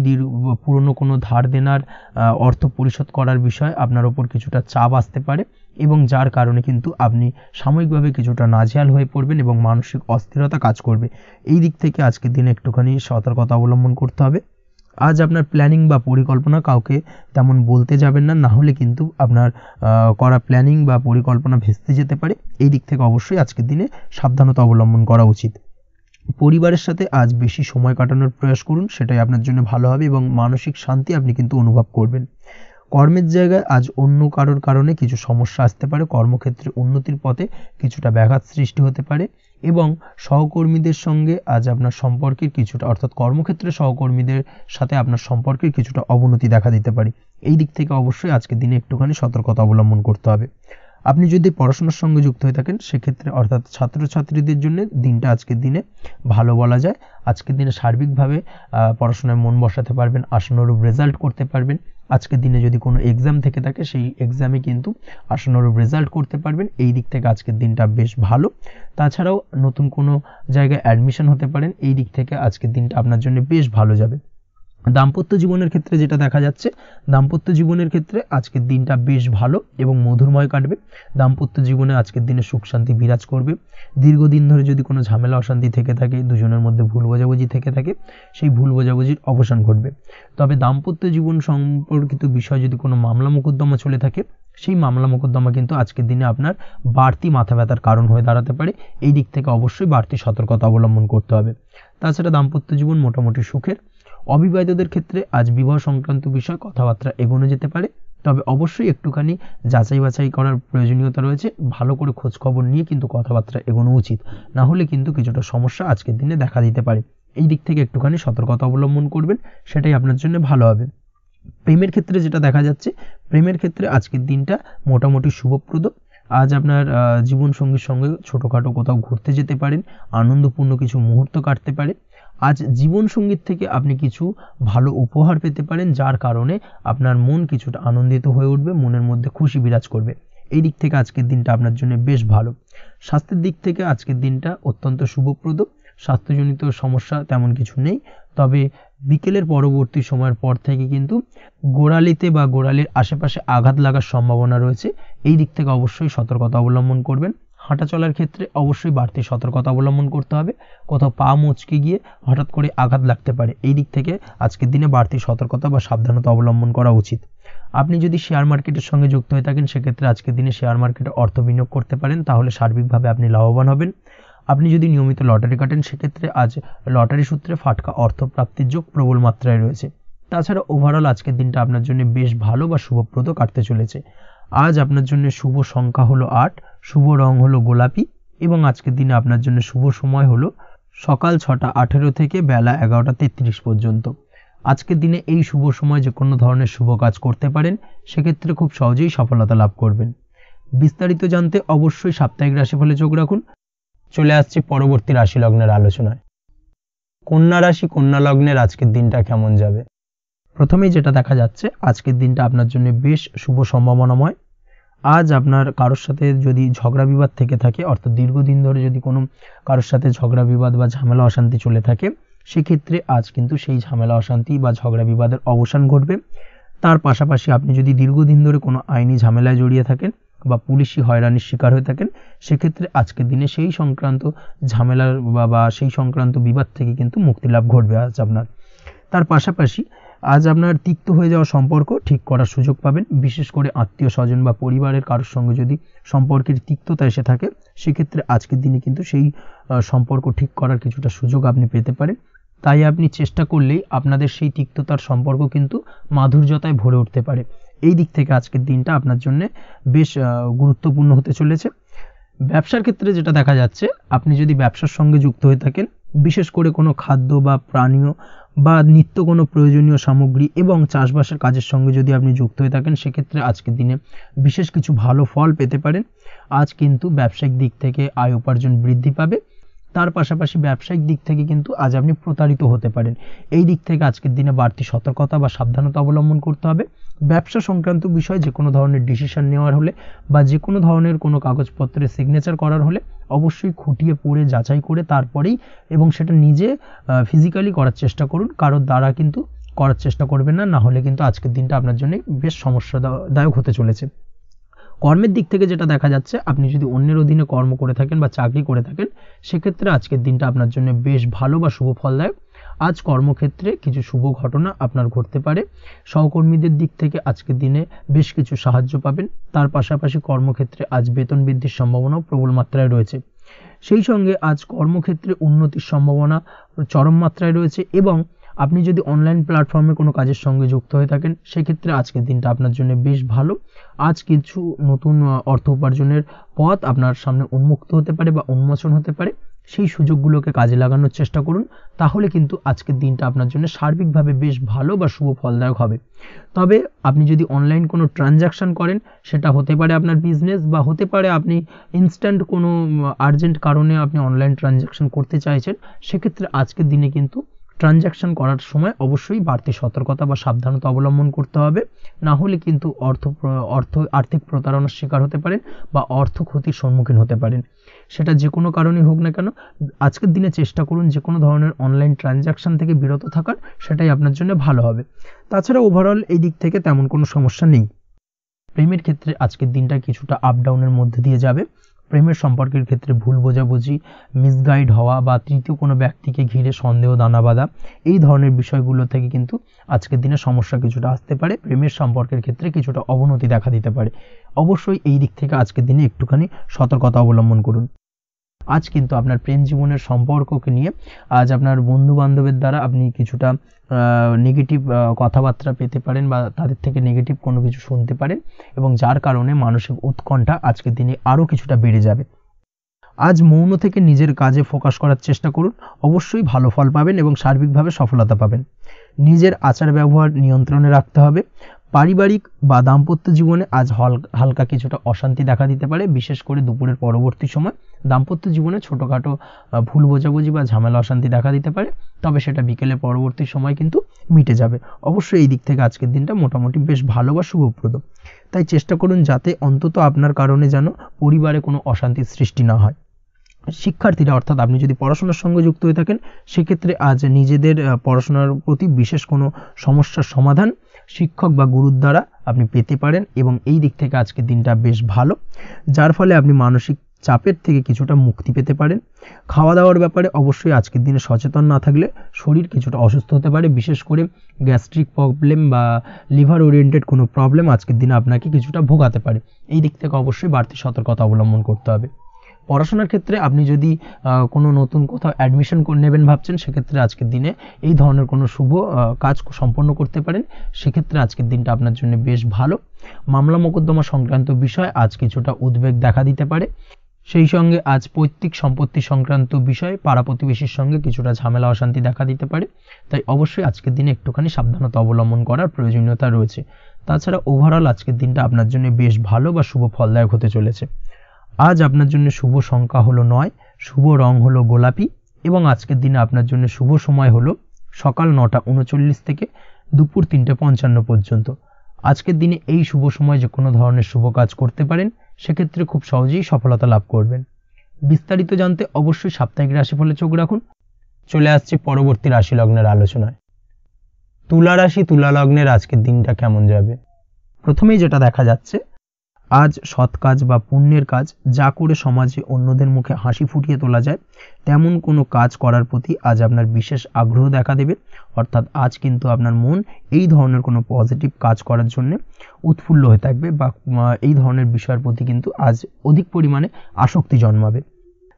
পুরনো কোনো ধার দেনার অর্থ পরিশোধ করার বিষয় আপনার ওপর কিছুটা চাপ আসতে পারে এবং যার কারণে কিন্তু আপনি সাময়িকভাবে কিছুটা নাজেহাল হয়ে পড়বেন এবং মানসিক অস্থিরতা কাজ করবে। এই দিক থেকে আজকের দিনে একটুখানি সতর্কতা অবলম্বন করতে হবে। আজ আপনার প্ল্যানিং বা পরিকল্পনা কাউকে তেমন বলতে যাবেন না, না হলে কিন্তু আপনার করা প্ল্যানিং বা পরিকল্পনা ভেস্তে যেতে পারে। এই দিক থেকে অবশ্যই আজকের দিনে সাবধানতা অবলম্বন করা উচিত। পরিবারের সাথে আজ বেশি সময় কাটানোর প্রয়াস করুন, সেটাই আপনার জন্য ভালো হবে এবং মানসিক শান্তি আপনি কিন্তু অনুভব করবেন। কর্মের জায়গায় আজ অন্য কারোর কারণে কিছু সমস্যা আসতে পারে, কর্মক্ষেত্রে উন্নতির পথে কিছুটা ব্যাঘাত সৃষ্টি হতে পারে। এবং সহকর্মীদের সঙ্গে আজ আপনার সম্পর্কের কিছুটা অর্থাৎ কর্মক্ষেত্রে সহকর্মীদের সাথে আপনার সম্পর্কের কিছুটা অবনতি দেখা দিতে পারে। এই দিক থেকে অবশ্যই আজকের দিনে একটুখানি সতর্কতা অবলম্বন করতে হবে। আপনি যদি পড়াশোনার সঙ্গে যুক্ত হয়ে থাকেন সেক্ষেত্রে অর্থাৎ ছাত্রছাত্রীদের জন্য দিনটা আজকের দিনে ভালো বলা যায়। আজকের দিনে সার্বিকভাবে পড়াশোনায় মন বসাতে পারবেন, আশানুরূপ রেজাল্ট করতে পারবেন। আজকের দিনে যদি কোনো এক্সাম থেকে থাকে সেই এক্সামে কিন্তু আশানুরূপ রেজাল্ট করতে পারবেন। এই দিক থেকে আজকের দিনটা বেশ ভালো। তাছাড়াও নতুন কোনো জায়গায় অ্যাডমিশন হতে পারেন। এই দিক থেকে আজকের দিনটা আপনার জন্য বেশ ভালো যাবে। দাম্পত্য জীবনের ক্ষেত্রে যেটা দেখা যাচ্ছে, দাম্পত্য জীবনের ক্ষেত্রে আজকের দিনটা বেশ ভালো এবং মধুরময় কাটবে। দাম্পত্য জীবনে আজকের দিনে সুখ শান্তি বিরাজ করবে। দীর্ঘদিন ধরে যদি কোনো ঝামেলা অশান্তি থেকে থাকে, দুজনের মধ্যে ভুল বোঝাবুঝি থেকে থাকে, সেই ভুল বোঝাবুঝির অবসান ঘটবে। তবে দাম্পত্য জীবন সম্পর্কিত বিষয় যদি কোনো মামলা মোকদ্দমা চলে থাকে, সেই মামলা মোকদ্দমা কিন্তু আজকের দিনে আপনার বাড়তি মাথা ব্যথার কারণ হয়ে দাঁড়াতে পারে। এই দিক থেকে অবশ্যই বাড়তি সতর্কতা অবলম্বন করতে হবে। তাছাড়া দাম্পত্য জীবন মোটামুটি সুখের। অবিবাহিতদের ক্ষেত্রে আজ বিবাহ সংক্রান্ত বিষয় কথাবার্তা এগোনো যেতে পারে, তবে অবশ্যই একটুখানি যাচাই বাছাই করার প্রয়োজনীয়তা রয়েছে। ভালো করে খোঁজ খবর নিয়ে কিন্তু কথাবার্তা এগোনো উচিত, না হলে কিন্তু কিছুটা সমস্যা আজকের দিনে দেখা দিতে পারে। এই দিক থেকে একটুখানি সতর্কতা অবলম্বন করবেন, সেটাই আপনার জন্য ভালো হবে। প্রেমের ক্ষেত্রে যেটা দেখা যাচ্ছে, প্রেমের ক্ষেত্রে আজকের দিনটা মোটামুটি শুভপ্রদ। আজ আপনার জীবনসঙ্গীর সঙ্গে ছোটোখাটো কোথাও ঘুরতে যেতে পারেন, আনন্দপূর্ণ কিছু মুহূর্ত কাটতে পারে। আজ জীবনসঙ্গীর থেকে আপনি কিছু ভালো উপহার পেতে পারেন, যার কারণে আপনার মন কিছুটা আনন্দিত হয়ে উঠবে, মনের মধ্যে খুশি বিরাজ করবে। এই দিক থেকে আজকের দিনটা আপনার জন্য বেশ ভালো। স্বাস্থ্যের দিক থেকে আজকের দিনটা অত্যন্ত শুভপ্রদ। স্বাস্থ্যজনিত সমস্যা তেমন কিছু নেই, তবে বিকেলের পরবর্তী সময়ের পর থেকে কিন্তু গোড়ালিতে বা গোড়ালির আশেপাশে আঘাত লাগার সম্ভাবনা রয়েছে। এই দিক থেকে অবশ্যই সতর্কতা অবলম্বন করবেন। হাঁটা চলার ক্ষেত্রে অবশ্যই বাড়তি সতর্কতা অবলম্বন করতে হবে। কোথাও পা মুচকে গিয়ে হঠাৎ করে আঘাত লাগতে পারে, এই দিক থেকে আজকের দিনে বাড়তি সতর্কতা বা সাবধানতা অবলম্বন করা উচিত। আপনি যদি শেয়ার মার্কেটের সঙ্গে যুক্ত হয়ে থাকেন সেক্ষেত্রে আজকের দিনে শেয়ার মার্কেটে অর্থ বিনিয়োগ করতে পারেন, তাহলে সার্বিকভাবে আপনি লাভবান হবেন। আপনি যদি নিয়মিত লটারি কাটেন সেক্ষেত্রে আজ লটারি সূত্রে ফাটকা অর্থপ্রাপ্তির যোগ প্রবল মাত্রায় রয়েছে। তাছাড়া ওভারঅল আজকের দিনটা আপনার জন্য বেশ ভালো বা শুভপ্রদ কাটতে চলেছে। আজ আপনার জন্য শুভ সংখ্যা হলো 8, শুভ রং হলো গোলাপি এবং আজকের দিনে আপনার জন্য শুভ সময় হলো সকাল 6:18 থেকে বেলা 11:33 পর্যন্ত। আজকের দিনে এই শুভ সময় যে কোনো ধরনের শুভ কাজ করতে পারেন, সেক্ষেত্রে খুব সহজেই সফলতা লাভ করবেন। বিস্তারিত জানতে অবশ্যই সাপ্তাহিক রাশিফলে চোখ রাখুন। চলে আসছে পরবর্তী রাশি লগ্নের আলোচনায়। কন্যা রাশি, কন্যা লগ্নের আজকের দিনটা কেমন যাবে? প্রথমেই যেটা দেখা যাচ্ছে, আজকের দিনটা আপনার জন্য বেশ শুভ সম্ভাবনাময়। আজ আপনার কারোর সাথে যদি ঝগড়া বিবাদ থেকে থাকে, অর্থাৎ দীর্ঘদিন ধরে যদি কোনো কারোর সাথে ঝগড়া বিবাদ বা ঝামেলা অশান্তি চলে থাকে, সেক্ষেত্রে আজ কিন্তু সেই ঝামেলা অশান্তি বা ঝগড়া বিবাদের অবসান ঘটবে। তার পাশাপাশি আপনি যদি দীর্ঘদিন ধরে কোনো আইনি ঝামেলায় জড়িয়ে থাকেন বা পুলিশি হয়রানির শিকার হয়ে থাকেন, সেক্ষেত্রে আজকের দিনে সেই সংক্রান্ত ঝামেলার বা সেই সংক্রান্ত বিবাদ থেকে কিন্তু মুক্তি লাভ ঘটবে আজ আপনার। তার পাশাপাশি আজ আপনার তিক্ত হয়ে যাওয়া সম্পর্ক ঠিক করার সুযোগ পাবেন। বিশেষ করে আত্মীয় স্বজন বা পরিবারের কারোর সঙ্গে যদি সম্পর্কের তিক্ততা এসে থাকে, সেক্ষেত্রে আজকের দিনে কিন্তু সেই সম্পর্ক ঠিক করার কিছুটা সুযোগ আপনি পেতে পারেন। তাই আপনি চেষ্টা করলেই আপনাদের সেই তিক্ততার সম্পর্ক কিন্তু মাধুর্যতায় ভরে উঠতে পারে। এই দিক থেকে আজকের দিনটা আপনার জন্য বেশ গুরুত্বপূর্ণ হতে চলেছে। ব্যবসার ক্ষেত্রে যেটা দেখা যাচ্ছে, আপনি যদি ব্যবসার সঙ্গে যুক্ত হয়ে থাকেন, বিশেষ করে কোনো খাদ্য বা পানীয় বা নিত্য কোনো প্রয়োজনীয় সামগ্রী এবং চাষবাসের কাজের সঙ্গে যদি আপনি যুক্ত হয়ে থাকেন, সেক্ষেত্রে আজকের দিনে বিশেষ কিছু ভালো ফল পেতে পারেন। আজ কিন্তু ব্যবসায়িক দিক থেকে আয় উপার্জন বৃদ্ধি পাবে। তার পাশাপাশি ব্যবসায়িক দিক থেকে কিন্তু আজ আপনি প্রতারিত হতে পারেন। এই দিক থেকে আজকের দিনে বাড়তি সতর্কতা বা সাবধানতা অবলম্বন করতে হবে। ব্যবসা সংক্রান্ত বিষয় যে কোনো ধরনের ডিসিশন নেওয়ার হলে বা যে কোনো ধরনের কোনো কাগজপত্রে সিগনেচার করার হলে অবশ্যই খুঁটিয়ে পড়ে যাচাই করে তারপরেই, এবং সেটা নিজে ফিজিক্যালি করার চেষ্টা করুন, কারোর দ্বারা কিন্তু করার চেষ্টা করবেন না, না হলে কিন্তু আজকের দিনটা আপনার জন্য বেশ সমস্যাদায়ক হতে চলেছে। কর্মের দিক থেকে যেটা দেখা যাচ্ছে, আপনি যদি অন্যের অধীনে কর্ম করে থাকেন বা চাকরি করে থাকেন, সেক্ষেত্রে আজকের দিনটা আপনার জন্য বেশ ভালো বা শুভ ফলদায়ক। আজ কর্মক্ষেত্রে কিছু শুভ ঘটনা আপনার ঘটতে পারে। সহকর্মীদের দিক থেকে আজকের দিনে বেশ কিছু সাহায্য পাবেন। তার পাশাপাশি কর্মক্ষেত্রে আজ বেতন বৃদ্ধির সম্ভাবনাও প্রবল মাত্রায় রয়েছে। সেই সঙ্গে আজ কর্মক্ষেত্রে উন্নতির সম্ভাবনা চরম মাত্রায় রয়েছে। এবং আপনি যদি অনলাইন প্ল্যাটফর্মে কোনো কাজের সঙ্গে যুক্ত হয়ে থাকেন, সেক্ষেত্রে আজকের দিনটা আপনার জন্য বেশ ভালো। আজ কিছু নতুন অর্থ উপার্জনের পথ আপনার সামনে উন্মুক্ত হতে পারে বা উন্মোচন হতে পারে। সেই সুযোগগুলোকে কাজে লাগানোর চেষ্টা করুন, তাহলে কিন্তু আজকের দিনটা আপনার জন্য সার্বিকভাবে বেশ ভালো বা শুভ ফলদায়ক হবে। তবে আপনি যদি অনলাইন কোনো ট্রানজ্যাকশন করেন, সেটা হতে পারে আপনার বিজনেস বা হতে পারে আপনি ইনস্ট্যান্ট কোনো আর্জেন্ট কারণে আপনি অনলাইন ট্রানজ্যাকশন করতে চাইছেন, সেক্ষেত্রে আজকের দিনে কিন্তু ট্রানজ্যাকশন করার সময় অবশ্যই বাড়তি সতর্কতা বা সাবধানতা অবলম্বন করতে হবে, না হলে কিন্তু আর্থিক প্রতারণার শিকার হতে পারেন বা অর্থ ক্ষতির সম্মুখীন হতে পারেন। সেটা যে কোনো কারণেই হোক না কেন, আজকের দিনে চেষ্টা করুন যে কোনো ধরনের অনলাইন ট্রানজ্যাকশন থেকে বিরত থাকার, সেটাই আপনার জন্য ভালো হবে। তাছাড়া ওভারঅল এই দিক থেকে তেমন কোনো সমস্যা নেই। প্রেমের ক্ষেত্রে আজকের দিনটা কিছুটা আপ ডাউনের মধ্যে দিয়ে যাবে। প্রেমের সম্পর্কের ক্ষেত্রে ভুল বোঝাবুঝি, মিসগাইড হওয়া বা তৃতীয় কোনো ব্যক্তিকে ঘিরে সন্দেহ দানা বাঁধা, এই ধরনের বিষয়গুলো থেকে কিন্তু আজকের দিনে সমস্যা কিছুটা আসতে পারে। প্রেমের সম্পর্কের ক্ষেত্রে কিছুটা অবনতি দেখা দিতে পারে। অবশ্যই এই দিক থেকে আজকের দিনে একটুখানি সতর্কতা অবলম্বন করুন। আজ কিন্তু আপনার প্রেম জীবনের সম্পর্ককে নিয়ে আজ আপনার বন্ধু বান্ধবের দ্বারা আপনি কিছুটা নেগেটিভ কথাবার্তা পেতে পারেন বা তাদের থেকে নেগেটিভ কোনো কিছু শুনতে পারেন, এবং যার কারণে মানসিক উৎকণ্ঠা আজকের দিনে আরও কিছুটা বেড়ে যাবে। আজ মৌন থেকে নিজের কাজে ফোকাস করার চেষ্টা করুন, অবশ্যই ভালো ফল পাবেন এবং সার্বিকভাবে সফলতা পাবেন। নিজের আচার ব্যবহার নিয়ন্ত্রণে রাখতে হবে। পারিবারিক বা দাম্পত্য জীবনে আজ হালকা কিছুটা অশান্তি দেখা দিতে পারে, বিশেষ করে দুপুরের পরবর্তী সময় দাম্পত্য জীবনে ছোটোখাটো ভুল বোঝাবুঝি বা ঝামেলা অশান্তি দেখা দিতে পারে, তবে সেটা বিকেলের পরবর্তী সময় কিন্তু মিটে যাবে। অবশ্যই এই দিক থেকে আজকের দিনটা মোটামুটি বেশ ভালো বা শুভপ্রদ। তাই চেষ্টা করুন যাতে অন্তত আপনার কারণে যেন পরিবারে কোনো অশান্তির সৃষ্টি না হয়। শিক্ষার্থীরা, অর্থাৎ আপনি যদি পড়াশোনার সঙ্গে যুক্ত হয়ে থাকেন, সেক্ষেত্রে আজ নিজেদের পড়াশোনার প্রতি বিশেষ কোনো সমস্যার সমাধান শিক্ষক বা গুরুর দ্বারা আপনি পেতে পারেন, এবং এই দিক থেকে আজকের দিনটা বেশ ভালো, যার ফলে আপনি মানসিক চাপের থেকে কিছুটা মুক্তি পেতে পারেন। খাওয়া দাওয়ার ব্যাপারে অবশ্যই আজকের দিনে সচেতন না থাকলে শরীর কিছুটা অসুস্থ হতে পারে, বিশেষ করে গ্যাস্ট্রিক প্রবলেম বা লিভার ওরিয়েন্টেড কোনো প্রবলেম আজকের দিনে আপনাকে কিছুটা ভোগাতে পারে। এই দিক থেকে অবশ্যই বাড়তি সতর্কতা অবলম্বন করতে হবে। পড়াশোনার ক্ষেত্রে আপনি যদি কোনো নতুন কোথাও অ্যাডমিশন নেবেন ভাবছেন, সেক্ষেত্রে আজকের দিনে এই ধরনের কোনো শুভ কাজ সম্পন্ন করতে পারেন, সেক্ষেত্রে আজকের দিনটা আপনার জন্য বেশ ভালো। মামলা মোকদ্দমা সংক্রান্ত বিষয় আজ কিছুটা উদ্বেগ দেখা দিতে পারে, সেই সঙ্গে আজ পৈতৃক সম্পত্তি সংক্রান্ত বিষয়ে পাড়া প্রতিবেশীর সঙ্গে কিছুটা ঝামেলা অশান্তি দেখা দিতে পারে। তাই অবশ্যই আজকের দিনে একটুখানি সাবধানতা অবলম্বন করার প্রয়োজনীয়তা রয়েছে। তাছাড়া ওভারঅল আজকের দিনটা আপনার জন্য বেশ ভালো বা শুভ ফলদায়ক হতে চলেছে। আজ আপনার জন্য শুভ সংখ্যা হলো 9, শুভ রং হলো গোলাপি, এবং আজকের দিনে আপনার জন্য শুভ সময় হলো সকাল 9:39 থেকে দুপুর 3:55 পর্যন্ত। আজকের দিনে এই শুভ সময় যে কোনো ধরনের শুভ কাজ করতে পারেন, সেক্ষেত্রে খুব সহজেই সফলতা লাভ করবেন। বিস্তারিত জানতে অবশ্যই সাপ্তাহিক রাশিফলে চোখ রাখুন। চলে আসছে পরবর্তী রাশি লগ্নের আলোচনায়। তুলা রাশি, তুলা লগ্নের আজকের দিনটা কেমন যাবে? প্রথমেই যেটা দেখা যাচ্ছে, আজ সৎ কাজ বা পুণ্যের কাজ যা করে সমাজে অন্যদের মুখে হাসি ফুটিয়ে তোলা যায়, তেমন কোনো কাজ করার প্রতি আজ আপনার বিশেষ আগ্রহ দেখা দেবে। অর্থাৎ আজ কিন্তু আপনার মন এই ধরনের কোনো পজিটিভ কাজ করার জন্য উৎফুল্ল হয়ে থাকবে, বা এই ধরনের বিষয়ের প্রতি কিন্তু আজ অধিক পরিমাণে আসক্তি জন্মাবে।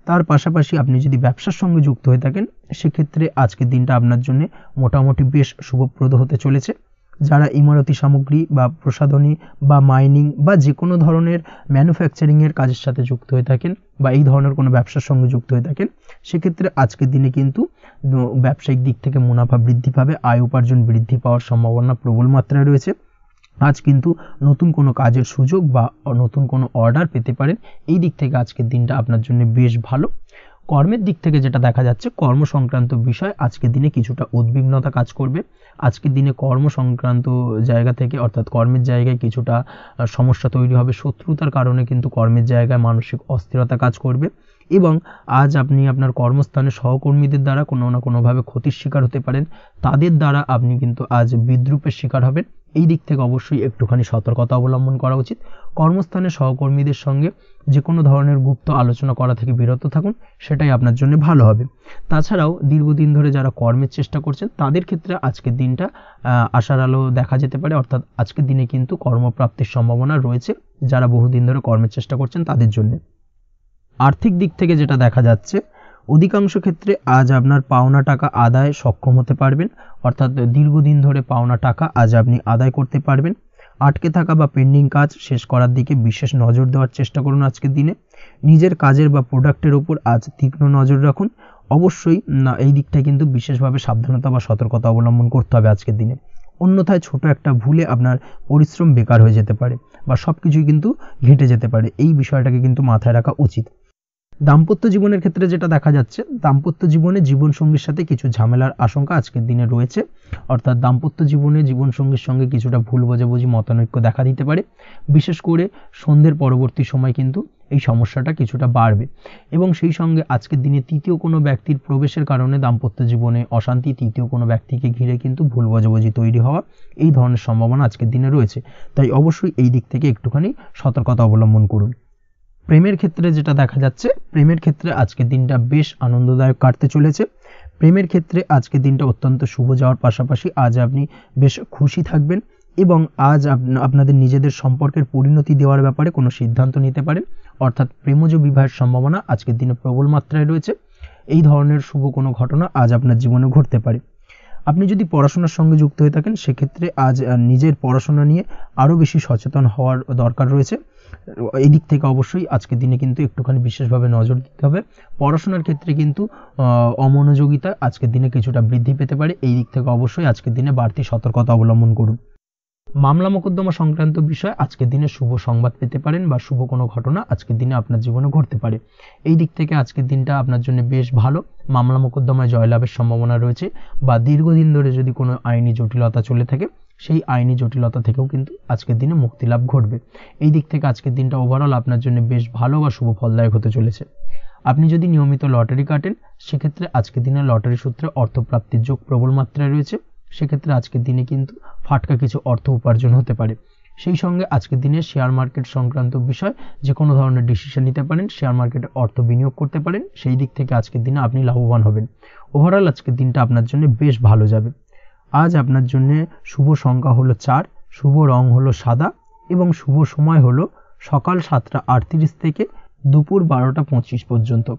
তার পাশাপাশি আপনি যদি ব্যবসার সঙ্গে যুক্ত হয়ে থাকেন, সেক্ষেত্রে আজকের দিনটা আপনার জন্য মোটামুটি বেশ শুভপ্রদ হতে চলেছে। যারা ইমারতি সামগ্রী বা প্রসাধনী বা মাইনিং বা যে কোনো ধরনের ম্যানুফ্যাকচারিংয়ের কাজের সাথে যুক্ত হয়ে থাকেন বা এই ধরনের কোনো ব্যবসার সঙ্গে যুক্ত হয়ে থাকেন, সেক্ষেত্রে আজকের দিনে কিন্তু ব্যবসায়িক দিক থেকে মুনাফা বৃদ্ধি পাবে, আয় উপার্জন বৃদ্ধি পাওয়ার সম্ভাবনা প্রবল মাত্রায় রয়েছে। আজ কিন্তু নতুন কোনো কাজের সুযোগ বা নতুন কোনো অর্ডার পেতে পারেন। এই দিক থেকে আজকের দিনটা আপনার জন্য বেশ ভালো। কর্মের দিক থেকে যেটা দেখা যাচ্ছে, কর্ম সংক্রান্ত বিষয় আজকের দিনে কিছুটা উদ্বিগ্নতা কাজ করবে। আজকের দিনে কর্ম সংক্রান্ত জায়গা থেকে, অর্থাৎ কর্মের জায়গায় কিছুটা সমস্যা তৈরি হবে। শত্রুতার কারণে কিন্তু কর্মের জায়গায় মানসিক অস্থিরতা কাজ করবে, এবং আজ আপনি আপনার কর্মস্থানে সহকর্মীদের দ্বারা কোনো না কোনোভাবে ক্ষতির শিকার হতে পারেন। তাদের দ্বারা আপনি কিন্তু আজ বিদ্রূপের শিকার হবেন। এই দিক থেকে অবশ্যই একটুখানি সতর্কতা অবলম্বন করা উচিত। কর্মস্থানে সহকর্মীদের সঙ্গে যে কোনো ধরনের গুপ্ত আলোচনা করা থেকে বিরত থাকুন, সেটাই আপনার জন্য ভালো হবে। তাছাড়াও দীর্ঘদিন ধরে যারা কর্মের চেষ্টা করছেন, তাদের ক্ষেত্রে আজকের দিনটা আশার আলো দেখা যেতে পারে। অর্থাৎ আজকের দিনে কিন্তু কর্মপ্রাপ্তির সম্ভাবনা রয়েছে যারা বহুদিন ধরে কর্মের চেষ্টা করছেন তাদের জন্য। আর্থিক দিক থেকে যেটা দেখা যাচ্ছে, অধিকাংশ ক্ষেত্রে আজ আপনার পাওনা টাকা আদায় সক্ষম হতে পারবেন। অর্থাৎ দীর্ঘদিন ধরে পাওনা টাকা আজ আপনি আদায় করতে পারবেন। আটকে থাকা বা পেন্ডিং কাজ শেষ করার দিকে বিশেষ নজর দেওয়ার চেষ্টা করুন আজকের দিনে। নিজের কাজের বা প্রোডাক্টের উপর আজ তীক্ষ্ণ নজর রাখুন। অবশ্যই এই দিকটা কিন্তু বিশেষভাবে সাবধানতা বা সতর্কতা অবলম্বন করতে হবে আজকের দিনে, অন্যথায় ছোট একটা ভুলে আপনার পরিশ্রম বেকার হয়ে যেতে পারে বা সব কিছুই কিন্তু ঘেঁটে যেতে পারে। এই বিষয়টাকে কিন্তু মাথায় রাখা উচিত। দাম্পত্য জীবনের ক্ষেত্রে যেটা দেখা যাচ্ছে, দাম্পত্য জীবনে জীবনসঙ্গীর সাথে কিছু ঝামেলার আশঙ্কা আজকের দিনে রয়েছে, অর্থাৎ দাম্পত্য জীবনে জীবনসঙ্গীর সঙ্গে কিছুটা ভুল বোঝাবুঝি মতানৈক্য দেখা দিতে পারে। বিশেষ করে সন্ধ্যের পরবর্তী সময় কিন্তু এই সমস্যাটা কিছুটা বাড়বে এবং সেই সঙ্গে আজকের দিনে তৃতীয় কোনো ব্যক্তির প্রবেশের কারণে দাম্পত্য জীবনে অশান্তি, তৃতীয় কোনো ব্যক্তিকে ঘিরে কিন্তু ভুল বোঝাবুঝি তৈরি হওয়া, এই ধরনের সম্ভাবনা আজকের দিনে রয়েছে। তাই অবশ্যই এই দিক থেকে একটুখানি সতর্কতা অবলম্বন করুন। প্রেমের ক্ষেত্রে যেটা দেখা যাচ্ছে, প্রেমের ক্ষেত্রে আজকের দিনটা বেশ আনন্দদায়ক কাটতে চলেছে। প্রেমের ক্ষেত্রে আজকের দিনটা অত্যন্ত শুভ যাওয়ার পাশাপাশি আজ আপনি বেশ খুশি থাকবেন এবং আজ আপনাদের নিজেদের সম্পর্কের পরিণতি দেওয়ার ব্যাপারে কোনো সিদ্ধান্ত নিতে পারেন, অর্থাৎ প্রেমজ বিবাহের সম্ভাবনা আজকের দিনে প্রবল মাত্রায় রয়েছে। এই ধরনের শুভ কোনো ঘটনা আজ আপনার জীবনে ঘটতে পারে। আপনি যদি পড়াশোনার সঙ্গে যুক্ত হয়ে থাকেন সেক্ষেত্রে আজ নিজের পড়াশোনা নিয়ে আরও বেশি সচেতন হওয়ার দরকার রয়েছে। এই দিক থেকে অবশ্যই আজকের দিনে কিন্তু একটুখানি বিশেষভাবে নজর দিতে হবে। পড়াশোনার ক্ষেত্রে কিন্তু অমনোযোগিতা আজকের দিনে কিছুটা বৃদ্ধি পেতে পারে। এই দিক থেকে অবশ্যই আজকের দিনে বাড়তি সতর্কতা অবলম্বন করুন। মামলা মোকদ্দমা সংক্রান্ত বিষয় আজকের দিনে শুভ সংবাদ পেতে পারেন বা শুভ কোনো ঘটনা আজকের দিনে আপনার জীবনে ঘটতে পারে। এই দিক থেকে আজকের দিনটা আপনার জন্য বেশ ভালো। মামলা মোকদ্দমায় জয়লাভের সম্ভাবনা রয়েছে বা দীর্ঘদিন ধরে যদি কোনো আইনি জটিলতা চলে থাকে সেই আইনি জটিলতা থেকেও কিন্তু আজকের দিনে মুক্তিলাভ ঘটবে। এই দিক থেকে আজকের দিনটা ওভারঅল আপনার জন্য বেশ ভালো বা শুভ ফলদায়ক হতে চলেছে। আপনি যদি নিয়মিত লটারি কাটেন সেক্ষেত্রে আজকের দিনে লটারি সূত্রে অর্থপ্রাপ্তির যোগ প্রবল মাত্রায় রয়েছে। সেক্ষেত্রে আজকের দিনে কিন্তু ফাটকা কিছু অর্থ উপার্জন হতে পারে। সেই সঙ্গে আজকের দিনে শেয়ার মার্কেট সংক্রান্ত বিষয় যে কোনো ধরনের ডিসিশন নিতে পারেন, শেয়ার মার্কেটে অর্থ বিনিয়োগ করতে পারেন, সেই দিক থেকে আজকের দিনে আপনি লাভবান হবেন। ওভারঅল আজকের দিনটা আপনার জন্য বেশ ভালো যাবে। আজ আপনার জন্য শুভ সংখ্যা হলো 4, শুভ রং হলো সাদা এবং শুভ সময় হলো সকাল 7টা 38 থেকে দুপুর 12টা 25 পর্যন্ত।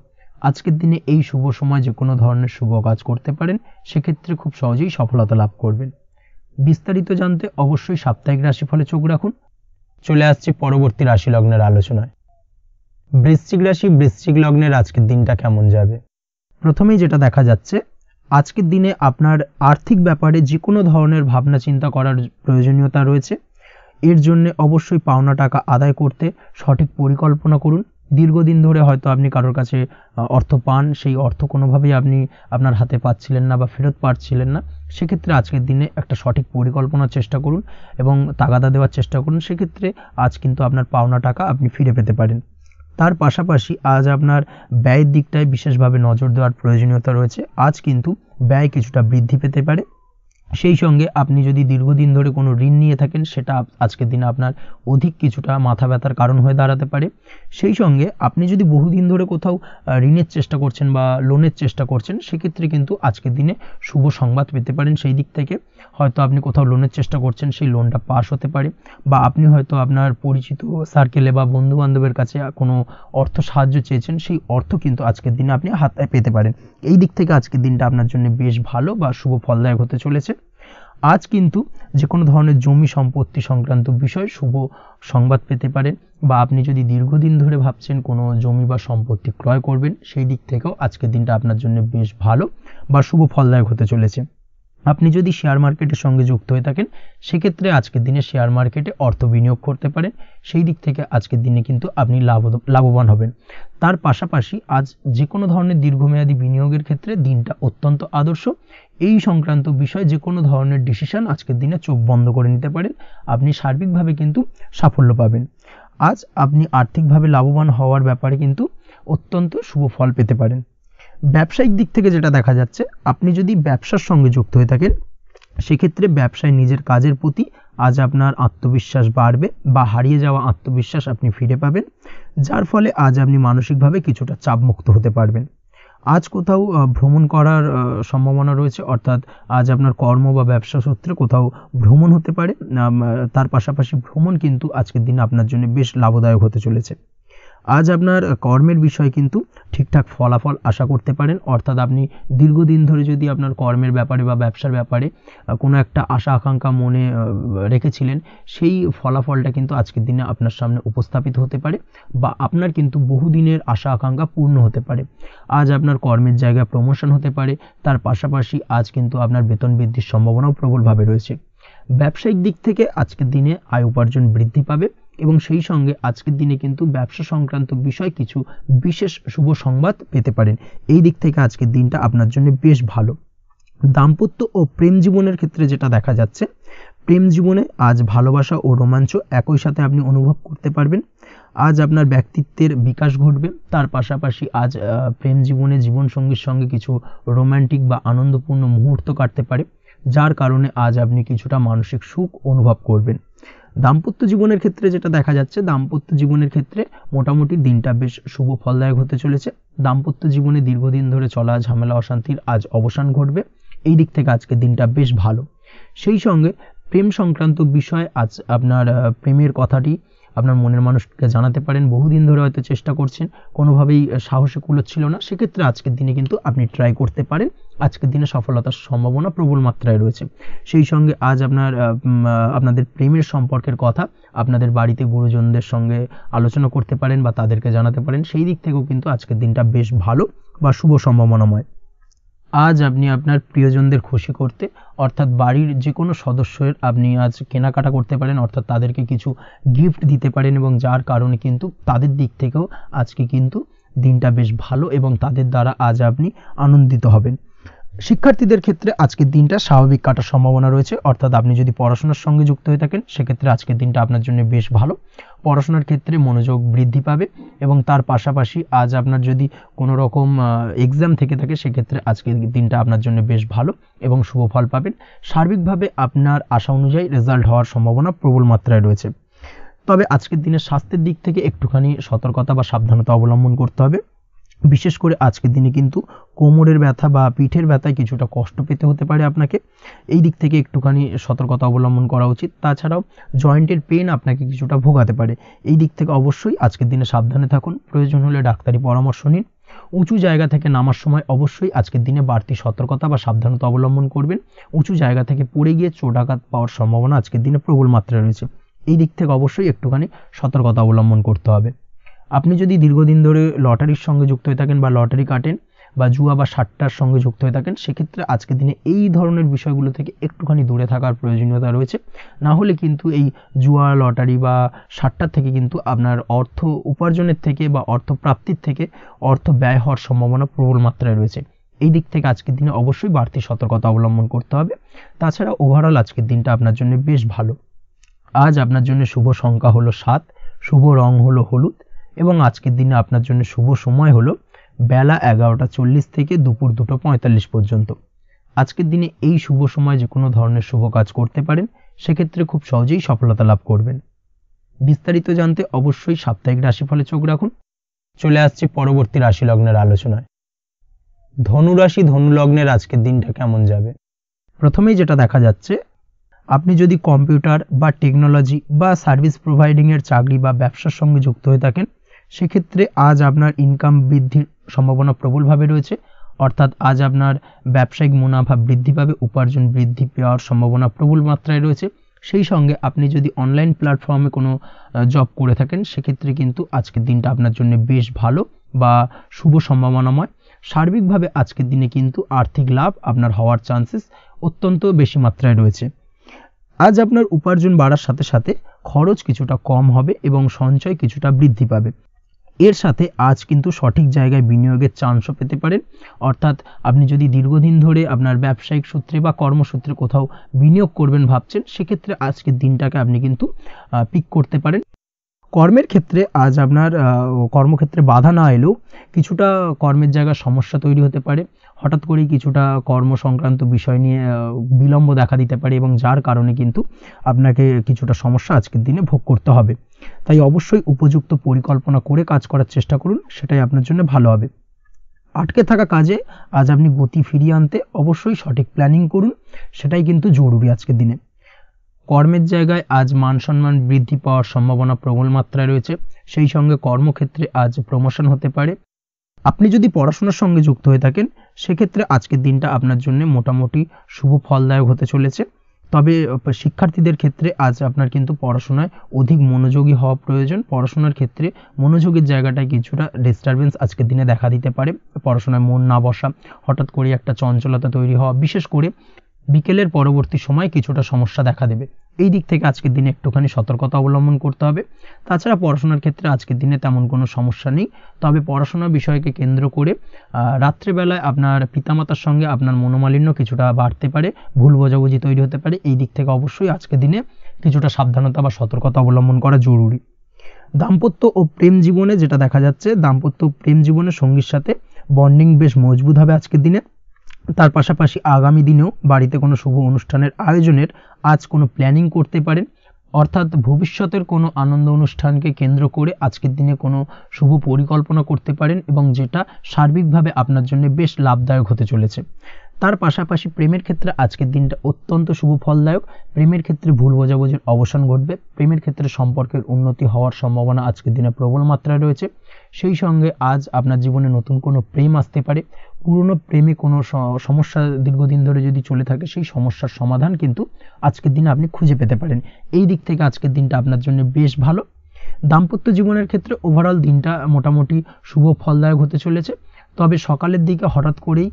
আজকের দিনে এই শুভ সময় যে কোনো ধরনের শুভ কাজ করতে পারেন, সেক্ষেত্রে খুব সহজেই সফলতা লাভ করবেন। বিস্তারিত জানতে অবশ্যই সাপ্তাহিক রাশিফলে চোখ রাখুন। চলে আসছে পরবর্তী রাশি লগ্নের আলোচনায়। বৃশ্চিক রাশি, বৃশ্চিক লগ্নের আজকের দিনটা কেমন যাবে? প্রথমেই যেটা দেখা যাচ্ছে, আজকের দিনে আপনার আর্থিক ব্যাপারে যে কোনো ধরনের ভাবনা চিন্তা করার প্রয়োজনীয়তা রয়েছে। এর জন্য অবশ্যই পাওনা টাকা আদায় করতে সঠিক পরিকল্পনা করুন। দীর্ঘদিন ধরে হয়তো আপনি কারোর কাছে অর্থ পান, সেই অর্থ কোনোভাবেই আপনি আপনার হাতে পাচ্ছিলেন না বা ফেরত পাচ্ছিলেন না, সেক্ষেত্রে আজকের দিনে একটা সঠিক পরিকল্পনার চেষ্টা করুন এবং তাগাদা দেওয়ার চেষ্টা করুন। সেক্ষেত্রে আজ কিন্তু আপনার পাওনা টাকা আপনি ফিরে পেতে পারেন। তার পাশাপাশি আজ আপনার ব্যয়ের দিকটায় বিশেষভাবে নজর দেওয়ার প্রয়োজনীয়তা রয়েছে। আজ কিন্তু ব্যয় কিছুটা বৃদ্ধি পেতে পারে। সেই সঙ্গে আপনি যদি দীর্ঘদিন ধরে কোনো ঋণ নিয়ে থাকেন সেটা আজকের দিনে আপনার অধিক কিছুটা মাথা ব্যথার কারণ হয়ে দাঁড়াতে পারে। সেই সঙ্গে আপনি যদি বহুদিন ধরে কোথাও ঋণের চেষ্টা করছেন বা লোনের চেষ্টা করছেন, সেক্ষেত্রে কিন্তু আজকের দিনে শুভ সংবাদ পেতে পারেন। সেই দিক থেকে হয়তো আপনি কোথাও লোনের চেষ্টা করছেন, সেই লোনটা পাস হতে পারে, বা আপনি হয়তো আপনার পরিচিত সার্কেলে বা বন্ধু বান্ধবের কাছে কোনো অর্থ সাহায্য চেয়েছেন, সেই অর্থ কিন্তু আজকের দিনে আপনি হাতে পেতে পারেন। এই দিক থেকে আজকের দিনটা আপনার জন্য বেশ ভালো বা শুভ ফলদায়ক হতে চলেছে। আজ কিন্তু যে কোনো ধরনের জমি সম্পত্তি সংক্রান্ত বিষয় শুভ সংবাদ পেতে পারেন, বা আপনি যদি দীর্ঘদিন ধরে ভাবছেন কোনো জমি বা সম্পত্তি ক্রয় করবেন, সেই দিক থেকেও আজকের দিনটা আপনার জন্য বেশ ভালো বা শুভ ফলদায়ক হতে চলেছে। আপনি যদি শেয়ার মার্কেটের সঙ্গে যুক্ত হয়ে থাকেন সেক্ষেত্রে আজকের দিনে শেয়ার মার্কেটে অর্থ বিনিয়োগ করতে পারেন। সেই দিক থেকে আজকের দিনে কিন্তু আপনি লাভবান হবেন। তার পাশাপাশি আজ যে কোনো ধরনের দীর্ঘমেয়াদী বিনিয়োগের ক্ষেত্রে দিনটা অত্যন্ত আদর্শ। এই সংক্রান্ত বিষয় যে কোনো ধরনের ডিসিশন আজকের দিনে চোখ বন্ধ করে নিতে পারেন, আপনি সার্বিকভাবে কিন্তু সাফল্য পাবেন। আজ আপনি আর্থিকভাবে লাভবান হওয়ার ব্যাপারে কিন্তু অত্যন্ত শুভ ফল পেতে পারেন। ব্যবসায়িক দিক থেকে যেটা দেখা যাচ্ছে, আপনি যদি ব্যবসার সঙ্গে যুক্ত হয়ে থাকেন সেক্ষেত্রে ব্যবসায় নিজের কাজের প্রতি আজ আপনার আত্মবিশ্বাস বাড়বে বা হারিয়ে যাওয়া আত্মবিশ্বাস আপনি ফিরে পাবেন, যার ফলে আজ আপনি মানসিকভাবে কিছুটা চাপমুক্ত হতে পারবেন। আজ কোথাও ভ্রমণ করার সম্ভাবনা রয়েছে, অর্থাৎ আজ আপনার কর্ম বা ব্যবসা সূত্রে কোথাও ভ্রমণ হতে পারে। তার পাশাপাশি ভ্রমণ কিন্তু আজকের দিনে আপনার জন্য বেশ লাভদায়ক হতে চলেছে। আজ আপনার কর্মের বিষয়ে কিন্তু ঠিকঠাক ফলাফল আশা করতে পারেন, অর্থাৎ আপনি দীর্ঘদিন ধরে যদি আপনার কর্মের ব্যাপারে বা ব্যবসার ব্যাপারে কোনো একটা আশা আকাঙ্ক্ষা মনে রেখেছিলেন, সেই ফলাফলটা কিন্তু আজকের দিনে আপনার সামনে উপস্থাপিত হতে পারে বা আপনার কিন্তু বহুদিনের আশা আকাঙ্ক্ষা পূর্ণ হতে পারে। আজ আপনার কর্মের জায়গায় প্রমোশন হতে পারে, তার পাশাপাশি আজ কিন্তু আপনার বেতন বৃদ্ধির সম্ভাবনাও প্রবলভাবে রয়েছে। ব্যবসায়িক দিক থেকে আজকের দিনে আয় উপার্জন বৃদ্ধি পাবে এবং সেই সঙ্গে আজকের দিনে কিন্তু ব্যবসা সংক্রান্ত বিষয় কিছু বিশেষ শুভ সংবাদ পেতে পারেন। এই দিক থেকে আজকের দিনটা আপনার জন্য বেশ ভালো। দাম্পত্য ও প্রেম জীবনের ক্ষেত্রে যেটা দেখা যাচ্ছে, প্রেম জীবনে আজ ভালোবাসা ও রোমাঞ্চ একই সাথে আপনি অনুভব করতে পারবেন। আজ আপনার ব্যক্তিত্বের বিকাশ ঘটবে, তার পাশাপাশি আজ প্রেম জীবনে জীবনসঙ্গীর সঙ্গে কিছু রোমান্টিক বা আনন্দপূর্ণ মুহূর্ত কাটতে পারে, যার কারণে আজ আপনি কিছুটা মানসিক সুখ অনুভব করবেন। দাম্পত্য জীবনের ক্ষেত্রে যেটা দেখা যাচ্ছে, দাম্পত্য জীবনের ক্ষেত্রে মোটামুটি দিনটা বেশ শুভ ফলদায়ক হতে চলেছে। দাম্পত্য জীবনে দীর্ঘদিন ধরে চলা ঝামেলা অশান্তির আজ অবসান ঘটবে। এই দিক থেকে আজকে দিনটা বেশ ভালো। সেই সঙ্গে প্রেম সংক্রান্ত বিষয় আজ আপনার প্রেমের কথাটি আপনার মনের মানুষকে জানাতে পারেন। বহুদিন ধরে হয়তো চেষ্টা করছেন, কোনোভাবেই সাহসে কুলোচ্ছিল না, সেক্ষেত্রে আজকের দিনে কিন্তু আপনি ট্রাই করতে পারেন। আজকের দিনে সফলতার সম্ভাবনা প্রবল মাত্রায় রয়েছে। সেই সঙ্গে আজ আপনাদের প্রেমের সম্পর্কের কথা আপনাদের বাড়িতে গুরুজনদের সঙ্গে আলোচনা করতে পারেন বা তাদেরকে জানাতে পারেন। সেই দিক থেকেও কিন্তু আজকের দিনটা বেশ ভালো বা শুভ সম্ভাবনাময়। আজ আপনি আপনার প্রিয়জনদের খুশি করতে, অর্থাৎ বাড়ির যে কোনো সদস্যের আপনি আজ কেনাকাটা করতে পারেন, অর্থাৎ তাদেরকে কিছু গিফট দিতে পারেন এবং যার কারণে কিন্তু তাদের দিক থেকেও আজকে কিন্তু দিনটা বেশ ভালো এবং তাদের দ্বারা আজ আপনি আনন্দিত হবেন। শিক্ষার্থীদের ক্ষেত্রে আজকের দিনটা স্বাভাবিক কাটার সম্ভাবনা রয়েছে, অর্থাৎ আপনি যদি পড়াশোনার সঙ্গে যুক্ত হয়ে থাকেন সেক্ষেত্রে আজকের দিনটা আপনার জন্য বেশ ভালো। পড়াশোনার ক্ষেত্রে মনোযোগ বৃদ্ধি পাবে এবং তার পাশাপাশি আজ আপনার যদি কোনো রকম এক্সাম থেকে থাকে সেক্ষেত্রে আজকের দিনটা আপনার জন্য বেশ ভালো এবং শুভ ফল পাবেন। সার্বিকভাবে আপনার আশা অনুযায়ী রেজাল্ট হওয়ার সম্ভাবনা প্রবল মাত্রায় রয়েছে। তবে আজকের দিনে স্বাস্থ্যের দিক থেকে একটুখানি সতর্কতা বা সাবধানতা অবলম্বন করতে হবে। বিশেষ করে আজকের দিনে কিন্তু কোমরের ব্যথা বা পিঠের ব্যথায় কিছুটা কষ্ট পেতে হতে পারে আপনাকে। এই দিক থেকে একটুখানি সতর্কতা অবলম্বন করা উচিত। তাছাড়াও জয়েন্টের পেন আপনাকে কিছুটা ভোগাতে পারে। এই দিক থেকে অবশ্যই আজকের দিনে সাবধানে থাকুন, প্রয়োজন হলে ডাক্তারি পরামর্শ নিন। উঁচু জায়গা থেকে নামার সময় অবশ্যই আজকের দিনে বাড়তি সতর্কতা বা সাবধানতা অবলম্বন করবেন। উঁচু জায়গা থেকে পড়ে গিয়ে চোটাঘাত পাওয়ার সম্ভাবনা আজকের দিনে প্রবল মাত্রায় রয়েছে। এই দিক থেকে অবশ্যই একটুখানি সতর্কতা অবলম্বন করতে হবে। আপনি যদি দীর্ঘদিন ধরে লটারির সঙ্গে যুক্ত হয়ে থাকেন বা লটারি কাটেন বা জুয়া বা সাট্টার সঙ্গে যুক্ত হয়ে থাকেন সেক্ষেত্রে আজকের দিনে এই ধরনের বিষয়গুলো থেকে একটুখানি দূরে থাকার প্রয়োজনীয়তা রয়েছে। না হলে কিন্তু এই জুয়া, লটারি বা সাট্টার থেকে কিন্তু আপনার অর্থ উপার্জনের থেকে বা অর্থ প্রাপ্তির থেকে অর্থ ব্যয় হওয়ার সম্ভাবনা প্রবল মাত্রায় রয়েছে। এই দিক থেকে আজকের দিনে অবশ্যই বাড়তি সতর্কতা অবলম্বন করতে হবে। তাছাড়া ওভারঅল আজকের দিনটা আপনার জন্য বেশ ভালো। আজ আপনার জন্য শুভ সংখ্যা হলো 7, শুভ রং হলো হলুদ এবং আজকের দিনে আপনার জন্য শুভ সময় হলো বেলা 11:40 থেকে দুপুর 2:45 পর্যন্ত। আজকের দিনে এই শুভ সময় যে কোনো ধরনের শুভ কাজ করতে পারেন, সেক্ষেত্রে খুব সহজেই সফলতা লাভ করবেন। বিস্তারিত জানতে অবশ্যই সাপ্তাহিক রাশিফলে চোখ রাখুন। চলে আসছে পরবর্তী রাশি লগ্নের আলোচনায়। ধনু রাশি, ধনু লগ্নের আজকের দিনটা কেমন যাবে? প্রথমেই যেটা দেখা যাচ্ছে, আপনি যদি কম্পিউটার বা টেকনোলজি বা সার্ভিস প্রোভাইডিংয়ের চাকরি বা ব্যবসার সঙ্গে যুক্ত হয়ে থাকেন সেক্ষেত্রে আজ আপনার ইনকাম বৃদ্ধির সম্ভাবনা প্রবলভাবে রয়েছে, অর্থাৎ আজ আপনার ব্যবসায়িক মুনাফা বৃদ্ধি পাবে, উপার্জন বৃদ্ধি পাওয়ার সম্ভাবনা প্রবল মাত্রায় রয়েছে। সেই সঙ্গে আপনি যদি অনলাইন প্ল্যাটফর্মে কোনো জব করে থাকেন সেক্ষেত্রে কিন্তু আজকের দিনটা আপনার জন্য বেশ ভালো বা শুভ সম্ভাবনাময়। সার্বিকভাবে আজকের দিনে কিন্তু আর্থিক লাভ আপনার হওয়ার চান্সেস অত্যন্ত বেশি মাত্রায় রয়েছে। আজ আপনার উপার্জন বাড়ার সাথে সাথে খরচ কিছুটা কম হবে এবং সঞ্চয় কিছুটা বৃদ্ধি পাবে। এর সাথে আজ কিন্তু সঠিক জায়গায় বিনিয়োগের চান্সও পেতে পারেন, অর্থাৎ আপনি যদি দীর্ঘদিন ধরে আপনার ব্যবসায়িক সূত্রে বা কর্মসূত্রে কোথাও বিনিয়োগ করবেন ভাবছেন সেক্ষেত্রে আজকের দিনটাকে আপনি কিন্তু পিক করতে পারেন। কর্মের ক্ষেত্রে আজ আপনার কর্মক্ষেত্রে বাধা না এলেও কিছুটা কর্মের জায়গায় সমস্যা তৈরি হতে পারে। হঠাৎ করেই কিছুটা কর্ম সংক্রান্ত বিষয় নিয়ে বিলম্ব দেখা দিতে পারে এবং যার কারণে কিন্তু আপনাকে কিছুটা সমস্যা আজকের দিনে ভোগ করতে হবে। তাই অবশ্যই উপযুক্ত পরিকল্পনা করে কাজ করার চেষ্টা করুন, সেটাই আপনার জন্য ভালো হবে। আটকে থাকা কাজে আজ আপনি গতি ফিরিয়ে আনতে অবশ্যই সঠিক প্ল্যানিং করুন, সেটাই কিন্তু জরুরি আজকের দিনে। কর্মের জায়গায় আজ মান সম্মান বৃদ্ধি পাওয়ার সম্ভাবনা প্রবল মাত্রায় রয়েছে। সেই সঙ্গে কর্মক্ষেত্রে আজ প্রমোশন হতে পারে। আপনি যদি পড়াশোনার সঙ্গে যুক্ত হয়ে থাকেন সেক্ষেত্রে আজকের দিনটা আপনার জন্য মোটামুটি শুভ ফলদায়ক হতে চলেছে। তবে শিক্ষার্থীদের ক্ষেত্রে আজ আপনার কিন্তু পড়াশোনায় অধিক মনোযোগী হওয়া প্রয়োজন। পড়াশোনার ক্ষেত্রে মনোযোগের জায়গাটায় কিছুটা ডিস্টারবেন্স আজকের দিনে দেখা দিতে পারে। পড়াশোনায় মন না বসা, হঠাৎ করে একটা চঞ্চলতা তৈরি হওয়া, বিশেষ করে বিকেলের পরবর্তী সময় কিছুটা সমস্যা দেখা দেবে। এই দিক থেকে আজকের দিনে একটুখানি সতর্কতা অবলম্বন করতে হবে। তাছাড়া পড়াশোনার ক্ষেত্রে আজকের দিনে তেমন কোনো সমস্যা নেই। তবে পড়াশোনার বিষয়কে কেন্দ্র করে রাত্রেবেলায় আপনার পিতামাতার সঙ্গে আপনার মনোমালিন্য কিছুটা বাড়তে পারে, ভুল বোঝাবুঝি তৈরি হতে পারে। এই দিক থেকে অবশ্যই আজকের দিনে কিছুটা সাবধানতা বা সতর্কতা অবলম্বন করা জরুরি। দাম্পত্য ও প্রেম জীবনে যেটা দেখা যাচ্ছে, দাম্পত্য ও প্রেম জীবনে সঙ্গীর সাথে বন্ডিং বেশ মজবুত হবে আজকের দিনে। তার পাশাপাশি আগামী দিনেও বাড়িতে কোনো শুভ অনুষ্ঠানের আয়োজনের আজ কোনো প্ল্যানিং করতে পারেন। অর্থাৎ ভবিষ্যতের কোনো আনন্দ অনুষ্ঠানকে কেন্দ্র করে আজকের দিনে কোনো শুভ পরিকল্পনা করতে পারেন এবং যেটা সার্বিকভাবে আপনার জন্য বেশ লাভদায়ক হতে চলেছে। তার পাশাপাশি প্রেমের ক্ষেত্রে আজকের দিনটা অত্যন্ত শুভ ফলদায়ক। প্রেমের ক্ষেত্রে ভুল বোঝাবুঝির অবসান ঘটবে। প্রেমের ক্ষেত্রে সম্পর্কের উন্নতি হওয়ার সম্ভাবনা আজকের দিনে প্রবল মাত্রায় রয়েছে। সেই সঙ্গে আজ আপনার জীবনে নতুন কোনো প্রেম আসতে পারে। পুরনো প্রেমে কোনো সমস্যা দীর্ঘদিন ধরে যদি চলে থাকে সেই সমস্যার সমাধান কিন্তু আজকের দিনে আপনি খুঁজে পেতে পারেন। এই দিক থেকে আজকের দিনটা আপনার জন্য বেশ ভালো। দাম্পত্য জীবনের ক্ষেত্রে ওভারঅল দিনটা মোটামুটি শুভ ফলদায়ক হতে চলেছে। তবে সকালের দিকে হঠাৎ করেই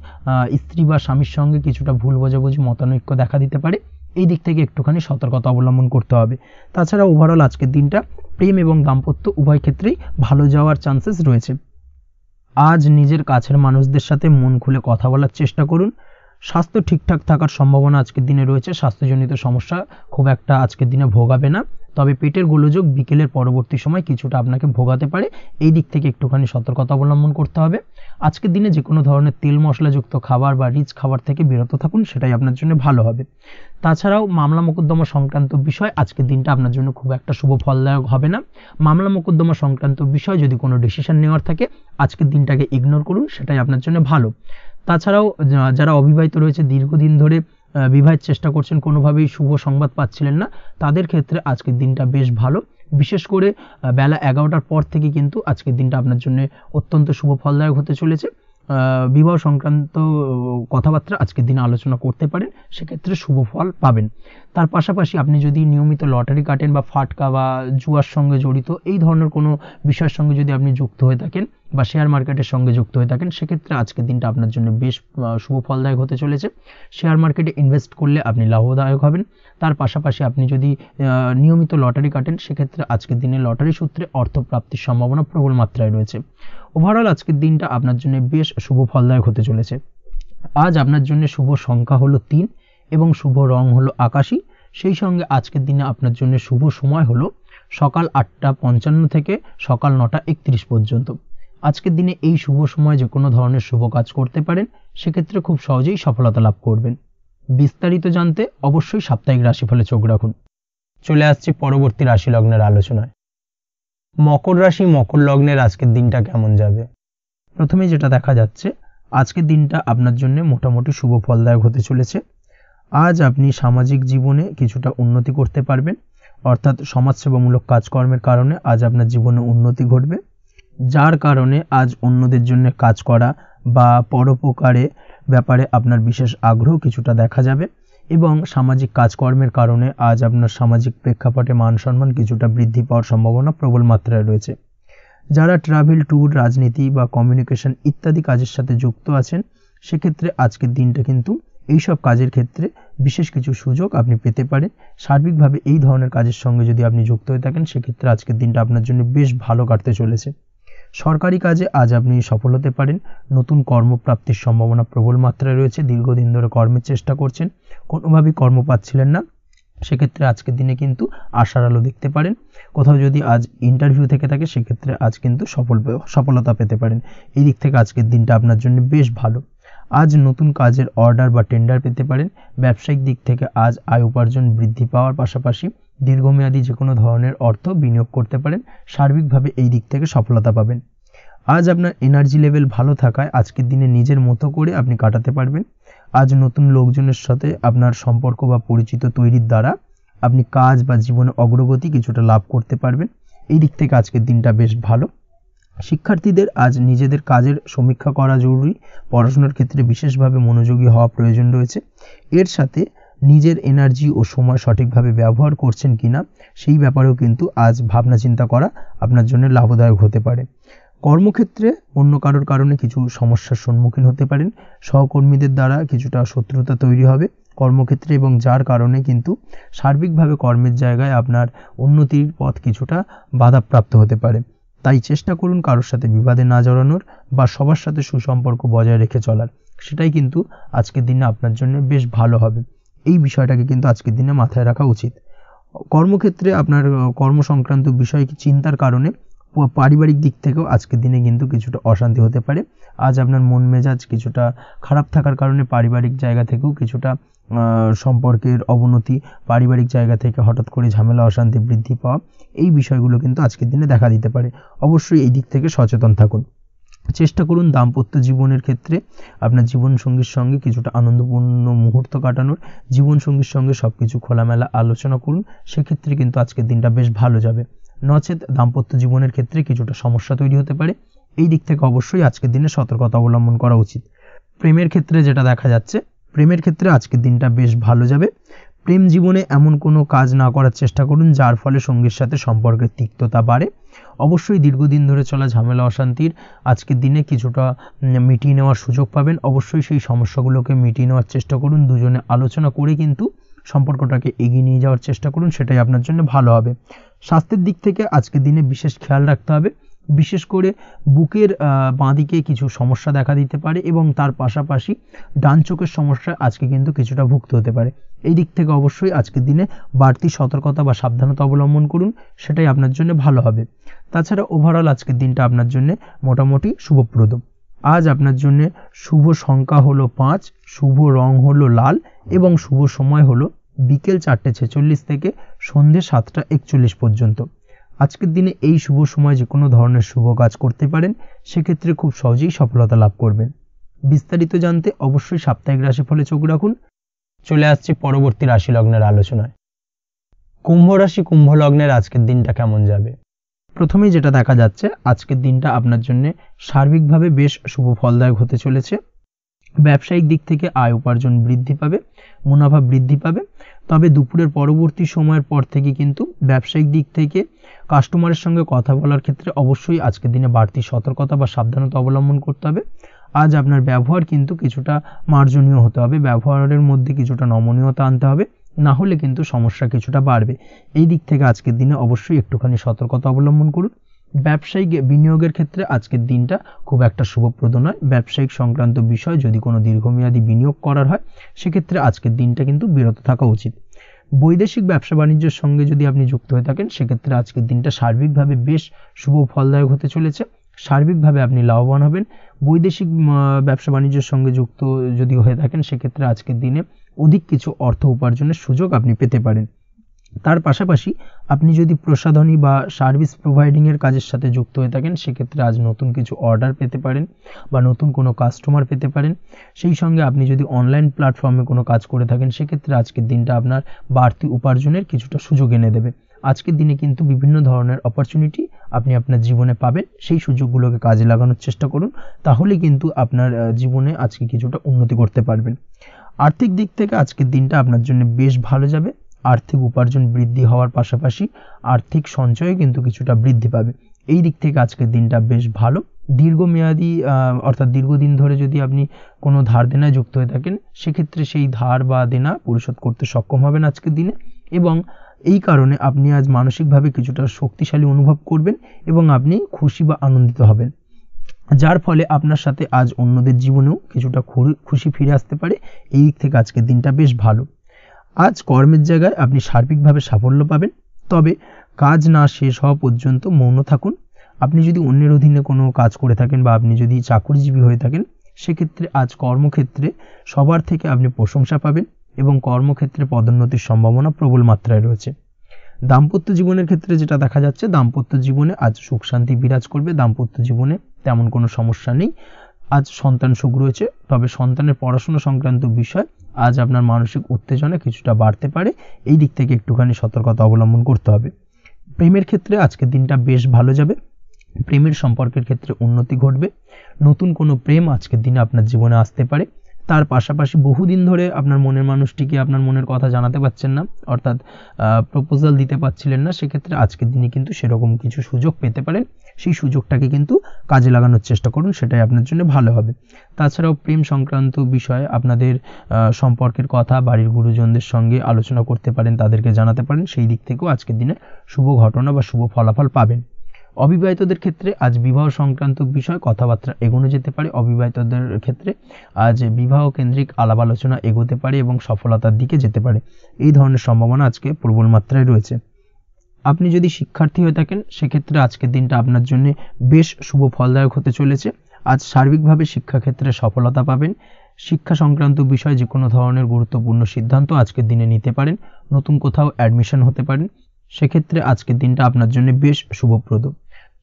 স্ত্রী বা স্বামীর সঙ্গে কিছুটা ভুল বোঝাবুঝি, মতানৈক্য দেখা দিতে পারে। এই দিক থেকে একটুখানি সতর্কতা অবলম্বন করতে হবে। তাছাড়া ওভারঅল আজকের দিনটা প্রেম এবং দাম্পত্য উভয় ক্ষেত্রেই ভালো যাওয়ার চান্সেস রয়েছে। আজ নিজের কাছের মানুষদের সাথে মন খুলে কথা বলার চেষ্টা করুন। স্বাস্থ্য ঠিকঠাক থাকার সম্ভাবনা আজকের দিনে রয়েছে। স্বাস্থ্যজনিত সমস্যা খুব একটা আজকের দিনে ভোগাবে না। তবে পেটের গোলযোগ বিকেলের পরবর্তী সময় কিছুটা আপনাকে ভোগাতে পারে। এই দিক থেকে একটুখানি সতর্কতা অবলম্বন করতে হবে। আজকের দিনে যে কোনো ধরনের তেল মশলাযুক্ত খাবার বা রিচ খাবার থেকে বিরত থাকুন, সেটাই আপনার জন্য ভালো হবে। তাছাড়াও মামলা মোকদ্দমা সংক্রান্ত বিষয় আজকের দিনটা আপনার জন্য খুব একটা শুভ ফলদায়ক হবে না। মামলা মোকদ্দমা সংক্রান্ত বিষয় যদি কোনো ডিসিশন নেওয়ার থাকে আজকের দিনটাকে ইগনোর করুন, সেটাই আপনার জন্য ভালো। তাছাড়াও যারা অবিবাহিত রয়েছে, দীর্ঘদিন ধরে বিবাহের চেষ্টা করছেন, কোনোভাবেই শুভ সংবাদ পাচ্ছিলেন না, তাদের ক্ষেত্রে আজকের দিনটা বেশ ভালো। বিশেষ করে বেলা 11টার পর থেকে কিন্তু আজকের দিনটা আপনার জন্য অত্যন্ত শুভ ফলদায়ক হতে চলেছে। বিবাহ সংক্রান্ত কথাবার্তা আজকের দিনে আলোচনা করতে পারেন, সেক্ষেত্রে শুভ ফল পাবেন। তার পাশাপাশি আপনি যদি নিয়মিত লটারি কাটেন বা ফাটকা বা জুয়ার সঙ্গে জড়িত এই ধরনের কোনো বিষয়ের সঙ্গে যদি আপনি যুক্ত হয়ে থাকেন বা শেয়ার মার্কেটের সঙ্গে যুক্ত হয়ে থাকেন, সেক্ষেত্রে আজকের দিনটা আপনার জন্য বেশ শুভ ফলদায়ক হতে চলেছে। শেয়ার মার্কেটে ইনভেস্ট করলে আপনি লাভদায়ক হবেন। তার পাশাপাশি আপনি যদি নিয়মিত লটারি কাটেন, সেক্ষেত্রে আজকের দিনে লটারি সূত্রে অর্থ প্রাপ্তির সম্ভাবনা প্রবল মাত্রায় রয়েছে। ওভারঅল আজকের দিনটা আপনার জন্য বেশ শুভ ফলদায়ক হতে চলেছে। আজ আপনার জন্য শুভ সংখ্যা হলো 3 এবং শুভ রং হলো আকাশী। সেই সঙ্গে আজকের দিনে আপনার জন্য শুভ সময় হলো সকাল 8:55 থেকে সকাল 9:31 পর্যন্ত। আজকের দিনে এই শুভ সময় যে কোনো ধরনের শুভ কাজ করতে পারেন, সেক্ষেত্রে খুব সহজেই সফলতা লাভ করবেন। বিস্তারিত জানতে অবশ্যই সাপ্তাহিক রাশিফলে চোখ রাখুন। চলে আসছি পরবর্তী রাশি লগ্নের আলোচনায়। মকর রাশি মকর লগ্নের আজকের দিনটা কেমন যাবে? প্রথমে যেটা দেখা যাচ্ছে, আজকের দিনটা আপনার জন্য মোটামুটি শুভ ফলদায়ক হতে চলেছে। আজ আপনি সামাজিক জীবনে কিছুটা উন্নতি করতে পারবেন, অর্থাৎ সমাজসেবামূলক কাজকর্মের কারণে আজ আপনার জীবনে উন্নতি ঘটবে, যার কারণে আজ অন্যদের জন্য কাজ করা বা পরোপকারে ব্যাপারে আপনার বিশেষ আগ্রহ কিছুটা দেখা যাবে এবং সামাজিক কাজকর্মের কারণে আজ আপনার সামাজিক প্রেক্ষাপটে মান সম্মান কিছুটা বৃদ্ধি পাওয়ার সম্ভাবনা প্রবল মাত্রায় রয়েছে। যারা ট্রাভেল, ট্যুর, রাজনীতি বা কমিউনিকেশন ইত্যাদি কাজের সাথে যুক্ত আছেন, সেক্ষেত্রে আজকের দিনটা কিন্তু এইসব কাজের ক্ষেত্রে বিশেষ কিছু সুযোগ আপনি পেতে পারেন। সার্বিকভাবে এই ধরনের কাজের সঙ্গে যদি আপনি যুক্ত হয়ে থাকেন, সেক্ষেত্রে আজকের দিনটা আপনার জন্য বেশ ভালো কাটতে চলেছে। সরকারি কাজে আজ আপনি সফল হতে পারেন। নতুন কর্মপ্রাপ্তির সম্ভাবনা প্রবল মাত্রায় রয়েছে। দীর্ঘদিন ধরে কর্মের চেষ্টা করছেন, কোনোভাবেই কর্ম পাচ্ছিলেন না, সেক্ষেত্রে আজকের দিনে কিন্তু আশার আলো দেখতে পারেন। কোথাও যদি আজ ইন্টারভিউ থেকে থাকে, সেক্ষেত্রে আজ কিন্তু সফলতা পেতে পারেন। এই দিক থেকে আজকের দিনটা আপনার জন্য বেশ ভালো। আজ নতুন কাজের অর্ডার বা টেন্ডার পেতে পারেন। ব্যবসায়িক দিক থেকে আজ আয় উপার্জন বৃদ্ধি পাওয়ার পাশাপাশি দীর্ঘমেয়াদী যে কোনো ধরনের অর্থ বিনিয়োগ করতে পারেন। সার্বিকভাবে এই দিক থেকে সফলতা পাবেন। আজ আপনার এনার্জি লেভেল ভালো থাকায় আজকের দিনে নিজের মতো করে আপনি কাটাতে পারবেন। আজ নতুন লোকজনের সাথে আপনার সম্পর্ক বা পরিচিত তৈরির দ্বারা আপনি কাজ বা জীবনে অগ্রগতি কিছুটা লাভ করতে পারবেন। এই দিক থেকে আজকের দিনটা বেশ ভালো। শিক্ষার্থীদের আজ নিজেদের কাজের সমীক্ষা করা জরুরি। পড়াশোনার ক্ষেত্রে বিশেষভাবে মনোযোগী হওয়া প্রয়োজন রয়েছে। এর সাথে নিজের এনার্জি ও সময় সঠিকভাবে ব্যবহার করছেন কিনা সেই ব্যাপারেও কিন্তু আজ ভাবনা চিন্তা করা আপনার জন্য লাভদায়ক হতে পারে। কর্মক্ষেত্রে অন্য কারোর কারণে কিছু সমস্যার সম্মুখীন হতে পারেন। সহকর্মীদের দ্বারা কিছুটা শত্রুতা তৈরি হবে কর্মক্ষেত্রে, এবং যার কারণে কিন্তু সার্বিকভাবে কর্মের জায়গায় আপনার উন্নতির পথ কিছুটা বাধাপ্রাপ্ত হতে পারে। তাই চেষ্টা করুন কারোর সাথে বিবাদে না জড়ানোর বা সবার সাথে সুসম্পর্ক বজায় রেখে চলার। সেটাই কিন্তু আজকের দিনে আপনার জন্য বেশ ভালো হবে। এই বিষয়টাকে কিন্তু আজকের দিনে মাথায় রাখা উচিত। কর্মক্ষেত্রে আপনার কর্ম সংক্রান্ত বিষয় চিন্তার কারণে পারিবারিক দিক থেকেও আজকের দিনে কিন্তু কিছুটা অশান্তি হতে পারে। আজ আপনার মন মেজাজ কিছুটা খারাপ থাকার কারণে পারিবারিক জায়গা থেকেও কিছুটা সম্পর্কের অবনতি, পারিবারিক জায়গা থেকে হঠাৎ করে ঝামেলা অশান্তি বৃদ্ধি পাওয়া, এই বিষয়গুলো কিন্তু আজকের দিনে দেখা দিতে পারে। অবশ্যই এই দিক থেকে সচেতন থাকুন। চেষ্টা করুন দাম্পত্য জীবনের ক্ষেত্রে আপনার জীবনসঙ্গীর সঙ্গে কিছুটা আনন্দপূর্ণ মুহূর্ত কাটানোর। জীবনসঙ্গীর সঙ্গে সব কিছু খোলামেলা আলোচনা করুন, সেক্ষেত্রে কিন্তু আজকের দিনটা বেশ ভালো যাবে। নচেত দাম্পত্য জীবনের ক্ষেত্রে কিছুটা সমস্যা তৈরি হতে পারে। এই দিক থেকে অবশ্যই আজকের দিনে সতর্কতা অবলম্বন করা উচিত। প্রেমের ক্ষেত্রে যেটা দেখা যাচ্ছে, প্রেমের ক্ষেত্রে আজকের দিনটা বেশ ভালো যাবে। প্রেম জীবনে এমন কোনো কাজ না করার চেষ্টা করুন যার ফলে সঙ্গীর সাথে সম্পর্কের তিক্ততা বাড়ে। অবশ্যই দীর্ঘদিন ধরে চলা ঝামেলা অশান্তির আজকের দিনে কিছুটা মিটিয়ে নেওয়ার সুযোগ পাবেন। অবশ্যই সেই সমস্যাগুলোকে মিটিয়ে নেওয়ার চেষ্টা করুন, দুজনে আলোচনা করে কিন্তু সম্পর্কটাকে এগিয়ে নিয়ে যাওয়ার চেষ্টা করুন, সেটাই আপনার জন্য ভালো হবে। স্বাস্থ্যের দিক থেকে আজকের দিনে বিশেষ খেয়াল রাখতে হবে। বিশেষ করে বুকের বাঁদিকে কিছু সমস্যা দেখা দিতে পারে এবং তার পাশাপাশি ডান চোখের সমস্যা আজকে কিন্তু কিছুটা ভুগতে হতে পারে। এই দিক থেকে অবশ্যই আজকের দিনে বাড়তি সতর্কতা বা সাবধানতা অবলম্বন করুন, সেটাই আপনার জন্য ভালো হবে। তাছাড়া ওভারঅল আজকের দিনটা আপনার জন্য মোটামুটি শুভপ্রদ। আজ আপনার জন্য শুভ সংখ্যা হলো 5, শুভ রং হলো লাল এবং শুভ সময় হলো বিকেল 4:46 থেকে সন্ধ্যে 7:41 পর্যন্ত। আজকের দিনে এই শুভ সময় যে কোনো ধরনের শুভ কাজ করতে পারেন, সেক্ষেত্রে খুব সহজেই সফলতা লাভ করবেন। বিস্তারিত জানতে অবশ্যই সাপ্তাহিক রাশিফলে চোখ রাখুন। চলে আসছি পরবর্তী রাশি লগ্নের আলোচনায়। কুম্ভ রাশি, কুম্ভ লগ্নের আজকের দিনটা কেমন যাবে? প্রথমেই যেটা দেখা যাচ্ছে, আজকের দিনটা আপনার জন্য সার্বিকভাবে বেশ শুভ ফলদায়ক হতে চলেছে। ব্যবসায়িক দিক থেকে আয় উপার্জন বৃদ্ধি পাবে, মুনাফা বৃদ্ধি পাবে। তবে দুপুরের পরবর্তী সময়ের পর থেকে কিন্তু ব্যবসায়িক দিক থেকে কাস্টমারের সঙ্গে কথা বলার ক্ষেত্রে অবশ্যই আজকের দিনে বাড়তি সতর্কতা বা সাবধানতা অবলম্বন করতে হবে। আজ আপনার ব্যবহার কিন্তু কিছুটা মার্জনীয় হতে হবে, ব্যবহারের মধ্যে কিছুটা নমনীয়তা আনতে হবে, না হলে কিন্তু সমস্যা কিছুটা বাড়বে। এই দিক থেকে আজকের দিনে অবশ্যই একটুখানি সতর্কতা অবলম্বন করুন। ব্যবসায়িক বিনিয়োগের ক্ষেত্রে আজকের দিনটা খুব একটা শুভপ্রদ নয়। ব্যবসায়িক সংক্রান্ত বিষয় যদি কোনো দীর্ঘমেয়াদী বিনিয়োগ করার হয়, সেক্ষেত্রে আজকের দিনটা কিন্তু বিরত থাকা উচিত। বৈদেশিক ব্যবসা বাণিজ্যের সঙ্গে যদি আপনি যুক্ত হয়ে থাকেন, সেক্ষেত্রে আজকের দিনটা সার্বিকভাবে বেশ শুভ ফলদায়ক হতে চলেছে। সার্বিকভাবে আপনি লাভবান হবেন। বৈদেশিক ব্যবসা বাণিজ্যের সঙ্গে যুক্ত যদি হয়ে থাকেন, সেক্ষেত্রে আজকের দিনে অধিক কিছু অর্থ উপার্জনের সুযোগ আপনি পেতে পারেন। তার পাশাপাশি আপনি যদি প্রসাধনী বা সার্ভিস প্রোভাইডিংয়ের কাজের সাথে যুক্ত হয়ে থাকেন, সেক্ষেত্রে আজ নতুন কিছু অর্ডার পেতে পারেন বা নতুন কোনো কাস্টমার পেতে পারেন। সেই সঙ্গে আপনি যদি অনলাইন প্ল্যাটফর্মে কোনো কাজ করে থাকেন, সেক্ষেত্রে আজকের দিনটা আপনার বাড়তি উপার্জনের কিছুটা সুযোগ এনে দেবে। আজকের দিনে কিন্তু বিভিন্ন ধরনের অপরচুনিটি আপনি আপনার জীবনে পাবেন। সেই সুযোগগুলোকে কাজে লাগানোর চেষ্টা করুন, তাহলে কিন্তু আপনার জীবনে আজকে কিছুটা উন্নতি করতে পারবেন। আর্থিক দিক থেকে আজকের দিনটা আপনার জন্য বেশ ভালো যাবে। আর্থিক উপার্জন বৃদ্ধি হওয়ার পাশাপাশি আর্থিক সঞ্চয় কিন্তু কিছুটা বৃদ্ধি পাবে। এই দিক থেকে আজকের দিনটা বেশ ভালো। দীর্ঘমেয়াদী অর্থাৎ দীর্ঘদিন ধরে যদি আপনি কোনো ধার দেনায় যুক্ত হয়ে থাকেন, সেক্ষেত্রে সেই ধার বা দেনা পরিশোধ করতে সক্ষম হবেন আজকের দিনে, এবং এই কারণে আপনি আজ মানসিকভাবে কিছুটা শক্তিশালী অনুভব করবেন এবং আপনি খুশি বা আনন্দিত হবেন, যার ফলে আপনার সাথে আজ অন্যদের জীবনেও কিছুটা খুশি ফিরে আসতে পারে। এই দিক থেকে আজকের দিনটা বেশ ভালো। আজ কর্মের জায়গায় আপনি সার্বিকভাবে সাফল্য পাবেন, তবে কাজ না শেষ হওয়া পর্যন্ত মৌন থাকুন। আপনি যদি অন্যের অধীনে কোনো কাজ করে থাকেন বা আপনি যদি চাকরিজীবী হয়ে থাকেন, সেক্ষেত্রে আজ কর্মক্ষেত্রে সবার থেকে আপনি প্রশংসা পাবেন এবং কর্মক্ষেত্রে পদোন্নতির সম্ভাবনা প্রবল মাত্রায় রয়েছে। দাম্পত্য জীবনের ক্ষেত্রে যেটা দেখা যাচ্ছে, দাম্পত্য জীবনে আজ সুখ শান্তি বিরাজ করবে। দাম্পত্য জীবনে তেমন কোনো সমস্যা নেই। আজ সন্তান সুখ রয়েছে, তবে সন্তানের পড়াশোনা সংক্রান্ত বিষয় আজ আপনার মানসিক উত্তেজনা কিছুটা বাড়তে পারে, এই দিক থেকে একটুখানি সতর্কতা অবলম্বন করতে হবে। প্রেমের ক্ষেত্রে আজকের দিনটা বেশ ভালো যাবে, প্রেমের সম্পর্কের ক্ষেত্রে উন্নতি ঘটবে, নতুন কোনো প্রেম আজকের দিনে আপনার জীবনে আসতে পারে। তার পাশাপাশি বহুদিন ধরে আপনার মনের মানুষটিকে আপনার মনের কথা জানাতে পারছেন না, অর্থাৎ প্রপোজাল দিতে পারছিলেন না, সেক্ষেত্রে আজকের দিনে কিন্তু সেরকম কিছু সুযোগ পেতে পারেন। সেই সুযোগটাকে কিন্তু কাজে লাগানোর চেষ্টা করুন, সেটাই আপনার জন্য ভালো হবে। তাছাড়াও প্রেম সংক্রান্ত বিষয়ে আপনাদের সম্পর্কের কথা বাড়ির গুরুজনদের সঙ্গে আলোচনা করতে পারেন, তাদেরকে জানাতে পারেন, সেই দিক থেকেও আজকের দিনে শুভ ঘটনা বা শুভ ফলাফল পাবেন। অবিবাহিতদের ক্ষেত্রে আজ বিবাহ সংক্রান্ত বিষয় কথাবার্তা এগোনো যেতে পারে। অবিবাহিতদের ক্ষেত্রে আজ বিবাহ কেন্দ্রিক আলাপ আলোচনা এগোতে পারে এবং সফলতার দিকে যেতে পারে, এই ধরনের সম্ভাবনা আজকে প্রবল মাত্রায় রয়েছে। আপনি যদি শিক্ষার্থী হয়ে থাকেন সেক্ষেত্রে আজকের দিনটা আপনার জন্য বেশ শুভ ফলদায়ক হতে চলেছে। আজ সার্বিকভাবে শিক্ষাক্ষেত্রে সফলতা পাবেন। শিক্ষা সংক্রান্ত বিষয়ে যে কোনো ধরনের গুরুত্বপূর্ণ সিদ্ধান্ত আজকের দিনে নিতে পারেন, নতুন কোথাও অ্যাডমিশন হতে পারেন, সেক্ষেত্রে আজকের দিনটা আপনার জন্য বেশ শুভপ্রদ।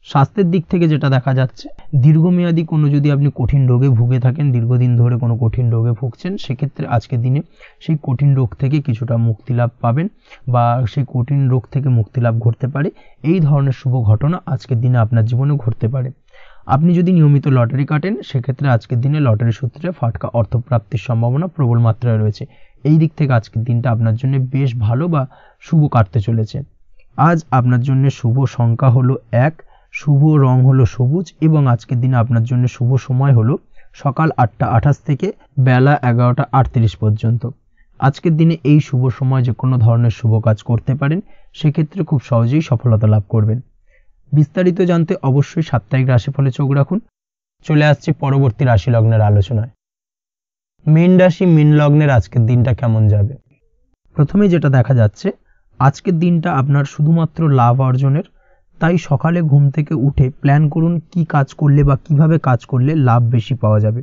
স্বাস্থ্যের দিক থেকে যেটা দেখা যাচ্ছে, দীর্ঘমেয়াদী কোনো যদি আপনি কঠিন রোগে ভুগে থাকেন, দীর্ঘদিন ধরে কোনো কঠিন রোগে ভুগছেন, সেক্ষেত্রে আজকের দিনে সেই কঠিন রোগ থেকে কিছুটা মুক্তি লাভ পাবেন বা সেই কঠিন রোগ থেকে মুক্তি লাভ ঘটতে পারে। এই ধরনের শুভ ঘটনা আজকের দিনে আপনার জীবনে ঘটতে পারে। আপনি যদি নিয়মিত লটারি কাটেন সেক্ষেত্রে আজকের দিনে লটারি সূত্রে ফাটকা অর্থপ্রাপ্তির সম্ভাবনা প্রবল মাত্রায় রয়েছে। এই দিক থেকে আজকের দিনটা আপনার জন্য বেশ ভালো বা শুভ কাটতে চলেছে। আজ আপনার জন্য শুভ সংখ্যা হলো 1, শুভ রং হলো সবুজ এবং আজকের দিনে আপনার জন্য শুভ সময় হলো সকাল 8টা 28 থেকে বেলা 11টা 38 পর্যন্ত। আজকের দিনে এই শুভ সময় যে কোনো ধরনের শুভ কাজ করতে পারেন, সেক্ষেত্রে খুব সহজেই সফলতা লাভ করবেন। বিস্তারিত জানতে অবশ্যই সাপ্তাহিক রাশিফলে চোখ রাখুন। চলে আসছে পরবর্তী রাশি লগ্নের আলোচনায়। মীন রাশি মীন লগ্নের আজকের দিনটা কেমন যাবে? প্রথমে যেটা দেখা যাচ্ছে, আজকের দিনটা আপনার শুধুমাত্র লাভ অর্জনের, তাই সকালে ঘুম থেকে উঠে প্ল্যান করুন কি কাজ করলে বা কিভাবে কাজ করলে লাভ বেশি পাওয়া যাবে।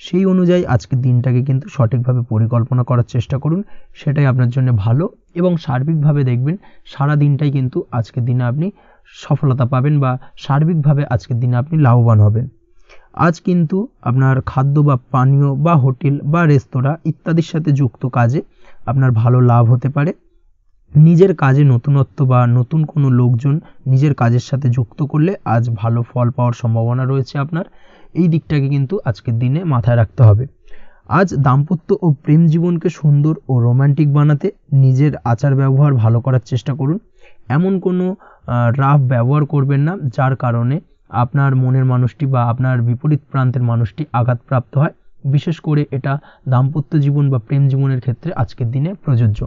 সেই অনুযায়ী আজকের দিনটাকে কিন্তু সঠিকভাবে পরিকল্পনা করার চেষ্টা করুন, সেটাই আপনার জন্য ভালো। এবং সার্বিকভাবে দেখবেন সারা দিনটাই কিন্তু আজকের দিনে আপনি সফলতা পাবেন বা সার্বিকভাবে আজকের দিনে আপনি লাভবান হবেন। আজ কিন্তু আপনার খাদ্য বা পানীয় বা হোটেল বা রেস্তোরাঁ ইত্যাদির সাথে যুক্ত কাজে আপনার ভালো লাভ হতে পারে। নিজের কাজে নতুনত্ব বা নতুন কোনো লোকজন নিজের কাজের সাথে যুক্ত করলে আজ ভালো ফল পাওয়ার সম্ভাবনা রয়েছে আপনার। এই দিকটাকে কিন্তু আজকের দিনে মাথায় রাখতে হবে। আজ দাম্পত্য ও প্রেম জীবনকে সুন্দর ও রোমান্টিক বানাতে নিজের আচার ব্যবহার ভালো করার চেষ্টা করুন। এমন কোনো রাফ ব্যবহার করবেন না যার কারণে আপনার মনের মানুষটি বা আপনার বিপরীত প্রান্তের মানুষটি আঘাতপ্রাপ্ত হয়। বিশেষ করে এটা দাম্পত্য জীবন বা প্রেম জীবনের ক্ষেত্রে আজকের দিনে প্রযোজ্য।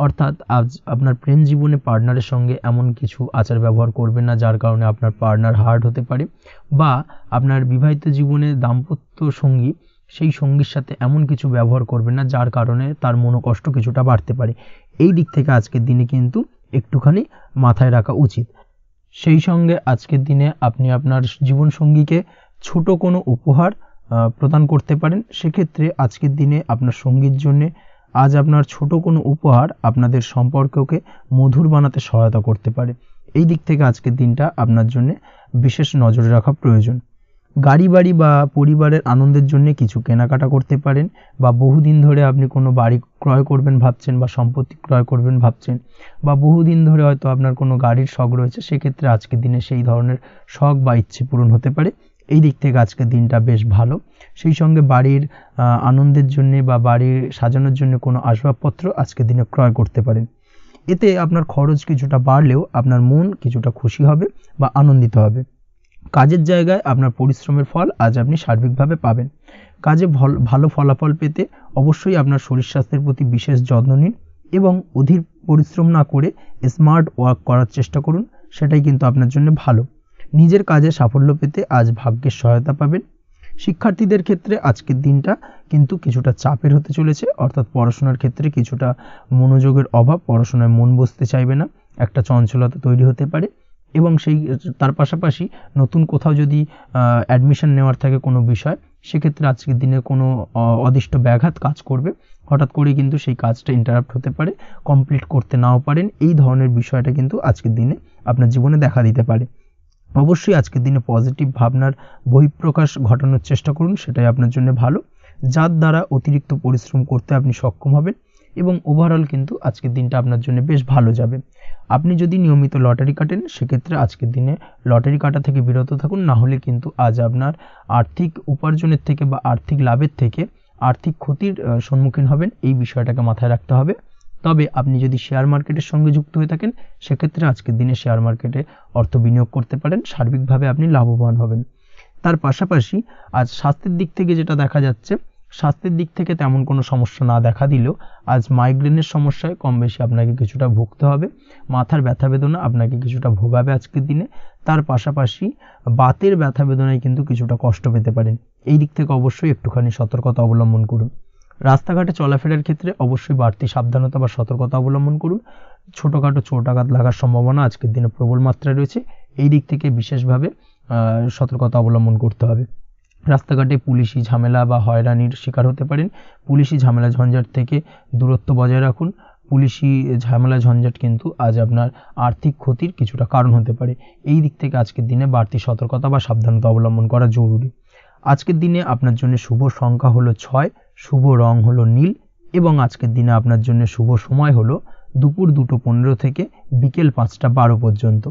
অর্থাৎ আজ আপনার প্রেম জীবনে পার্টনারের সঙ্গে এমন কিছু আচার ব্যবহার করবেন না যার কারণে আপনার পার্টনার হার্ট হতে পারে, বা আপনার বিবাহিত জীবনে দাম্পত্য সঙ্গী সেই সঙ্গীর সাথে এমন কিছু ব্যবহার করবেন না যার কারণে তার মনোকষ্ট কিছুটা বাড়তে পারে। এই দিক থেকে আজকের দিনে কিন্তু একটুখানি মাথায় রাখা উচিত। সেই সঙ্গে আজকের দিনে আপনি আপনার জীবনসঙ্গীকে ছোট কোনো উপহার প্রদান করতে পারেন। সেক্ষেত্রে আজকের দিনে আপনার সঙ্গীর জন্যে আজ আপনার ছোট কোনো উপহার আপনাদের সম্পর্ককে মধুর বানাতে সহায়তা করতে পারে। এই দিক থেকে আজকের দিনটা আপনার জন্য বিশেষ নজরে রাখা প্রয়োজন। গাড়ি বাড়ি বা পরিবারের আনন্দের জন্য কিছু কেনাকাটা করতে পারেন, বা বহুদিন ধরে আপনি কোনো বাড়ি ক্রয় করবেন ভাবছেন বা সম্পত্তি ক্রয় করবেন ভাবছেন, বা বহুদিন ধরে হয়তো আপনার কোনো গাড়ির শখ রয়েছে, সেক্ষেত্রে আজকের দিনে সেই ধরনের শখ বা ইচ্ছে পূরণ হতে পারে। এই দিক থেকে আজকের দিনটা বেশ ভালো। সেই সঙ্গে বাড়ির আনন্দের জন্য বা বাড়ির সাজানোর জন্য কোনো আসবাবপত্র আজকের দিনে ক্রয় করতে পারেন। এতে আপনার খরচ কিছুটা বাড়লেও আপনার মন কিছুটা খুশি হবে বা আনন্দিত হবে। কাজের জায়গায় আপনার পরিশ্রমের ফল আজ আপনি সার্বিকভাবে পাবেন। কাজে ভালো ফলাফল পেতে অবশ্যই আপনার শরীর স্বাস্থ্যের প্রতি বিশেষ যত্ন নিন এবং অধীর পরিশ্রম না করে স্মার্ট ওয়ার্ক করার চেষ্টা করুন, সেটাই কিন্তু আপনার জন্য ভালো। নিজের কাজে সাফল্য পেতে আজ ভাগ্যের সহায়তা পাবেন। শিক্ষার্থীদের ক্ষেত্রে আজকের দিনটা কিন্তু কিছুটা চাপের হতে চলেছে, অর্থাৎ পড়াশোনার ক্ষেত্রে কিছুটা মনোযোগের অভাব, পড়াশোনায় মন বসতে চাইবে না, একটা চঞ্চলতা তৈরি হতে পারে। এবং তার পাশাপাশি নতুন কোথাও যদি অ্যাডমিশন নেওয়ার থাকে কোনো বিষয়, সেক্ষেত্রে আজকের দিনে কোনো অদিষ্ট ব্যাঘাত কাজ করবে, হঠাৎ করে কিন্তু সেই কাজটা ইন্টারাপ্ট হতে পারে, কমপ্লিট করতে নাও পারেন। এই ধরনের বিষয়টা কিন্তু আজকের দিনে আপনার জীবনে দেখা দিতে পারে। অবশ্যই আজকের দিনে পজিটিভ ভাবনার বহিঃপ্রকাশ ঘটানোর চেষ্টা করুন, সেটাই আপনার জন্য ভালো। যার দ্বারা অতিরিক্ত পরিশ্রম করতে আপনি সক্ষম হবেন এবং ওভারঅল কিন্তু আজকের দিনটা আপনার জন্য বেশ ভালো যাবে। আপনি যদি নিয়মিত লটারি কাটেন সেক্ষেত্রে আজকের দিনে লটারি কাটা থেকে বিরত থাকুন, না হলে কিন্তু আজ আপনার আর্থিক উপার্জনের থেকে বা আর্থিক লাভের থেকে আর্থিক ক্ষতির সম্মুখীন হবেন, এই বিষয়টাকে মাথায় রাখতে হবে। তবে আপনি যদি শেয়ার মার্কেটের সঙ্গে যুক্ত হয়ে থাকেন সেক্ষেত্রে আজকের দিনে শেয়ার মার্কেটে অর্থ বিনিয়োগ করতে পারেন, সার্বিকভাবে আপনি লাভবান হবেন। তার পাশাপাশি আজ স্বাস্থ্যের দিক থেকে যেটা দেখা যাচ্ছে, স্বাস্থ্যের দিক থেকে তেমন কোনো সমস্যা না দেখা দিলেও আজ মাইগ্রেনের সমস্যায় কম বেশি আপনাকে কিছুটা ভুগতে হবে, মাথার ব্যথা বেদনা আপনাকে কিছুটা ভোগাবে আজকের দিনে। তার পাশাপাশি বাতের ব্যথা বেদনায় কিন্তু কিছুটা কষ্ট পেতে পারেন, এই দিক থেকে অবশ্যই একটুখানি সতর্কতা অবলম্বন করুন। রাস্তাঘাটে চলাফেরার ক্ষেত্রে অবশ্যই বাড়তি সাবধানতা বা সতর্কতা অবলম্বন করুন। ছোটোখাটো চোট আঘাত লাগার সম্ভাবনা আজকের দিনে প্রবল মাত্রায় রয়েছে, এই দিক থেকে বিশেষভাবে সতর্কতা অবলম্বন করতে হবে। রাস্তাঘাটে পুলিশি ঝামেলা বা হয়রানির শিকার হতে পারেন, পুলিশি ঝামেলা ঝঞ্ঝাট থেকে দূরত্ব বজায় রাখুন। পুলিশি ঝামেলা ঝঞ্ঝাট কিন্তু আজ আপনার আর্থিক ক্ষতির কিছুটা কারণ হতে পারে, এই দিক থেকে আজকের দিনে বাড়তি সতর্কতা বা সাবধানতা অবলম্বন করা জরুরি। আজকের দিনে আপনার জন্য শুভ সংখ্যা হলো 6, শুভ রং হলো নীল এবং আজকের দিনে আপনার জন্য শুভ সময় হলো দুপুর 2:15 থেকে বিকেল 5:12 পর্যন্ত।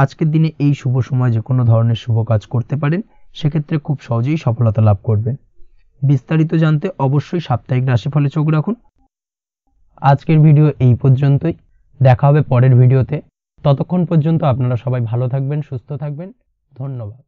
আজকের দিনে এই শুভ সময় যে কোনো ধরনের শুভ কাজ করতে পারেন, সেক্ষেত্রে খুব সহজেই সফলতা লাভ করবেন। বিস্তারিত জানতে অবশ্যই সাপ্তাহিক রাশিফলে চোখ রাখুন। আজকের ভিডিও এই পর্যন্তই, দেখা হবে পরের ভিডিওতে। ততক্ষণ পর্যন্ত আপনারা সবাই ভালো থাকবেন, সুস্থ থাকবেন। ধন্যবাদ।